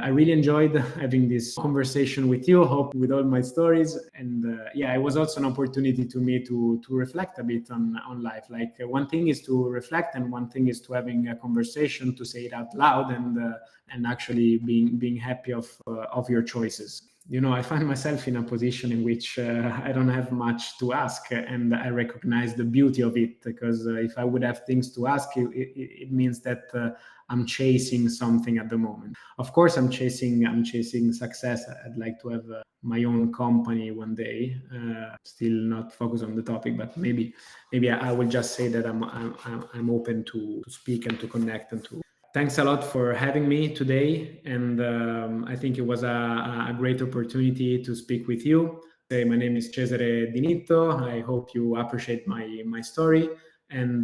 I really enjoyed having this conversation with you, hope with all my stories. And yeah, it was also an opportunity to me to reflect a bit on life. Like one thing is to reflect, and one thing is to having a conversation, to say it out loud, and actually being happy of your choices. I find myself in a position in which I don't have much to ask, and I recognize the beauty of it, because if I would have things to ask, it means that I'm chasing something at the moment. Of course, I'm chasing success. I'd like to have my own company one day. Still not focused on the topic, but maybe I will just say that I'm open to speak and to connect and to. Thanks a lot for having me today, and I think it was a great opportunity to speak with you. My name is Cesare Di Nitto. I hope you appreciate my story, and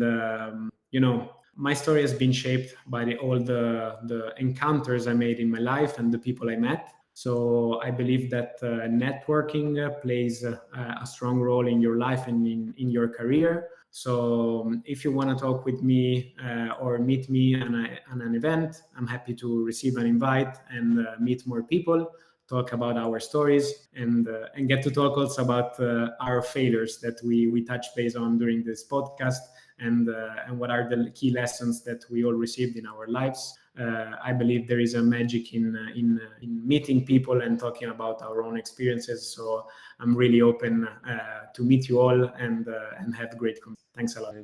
my story has been shaped by all the encounters I made in my life and the people I met. So I believe that networking plays a strong role in your life and in your career. So if you want to talk with me or meet me on an event, I'm happy to receive an invite and meet more people, talk about our stories, and get to talk also about our failures that we touch base on during this podcast, and what are the key lessons that we all received in our lives. I believe there is a magic in meeting people and talking about our own experiences. So I'm really open to meet you all and have great conversation. Thanks a lot.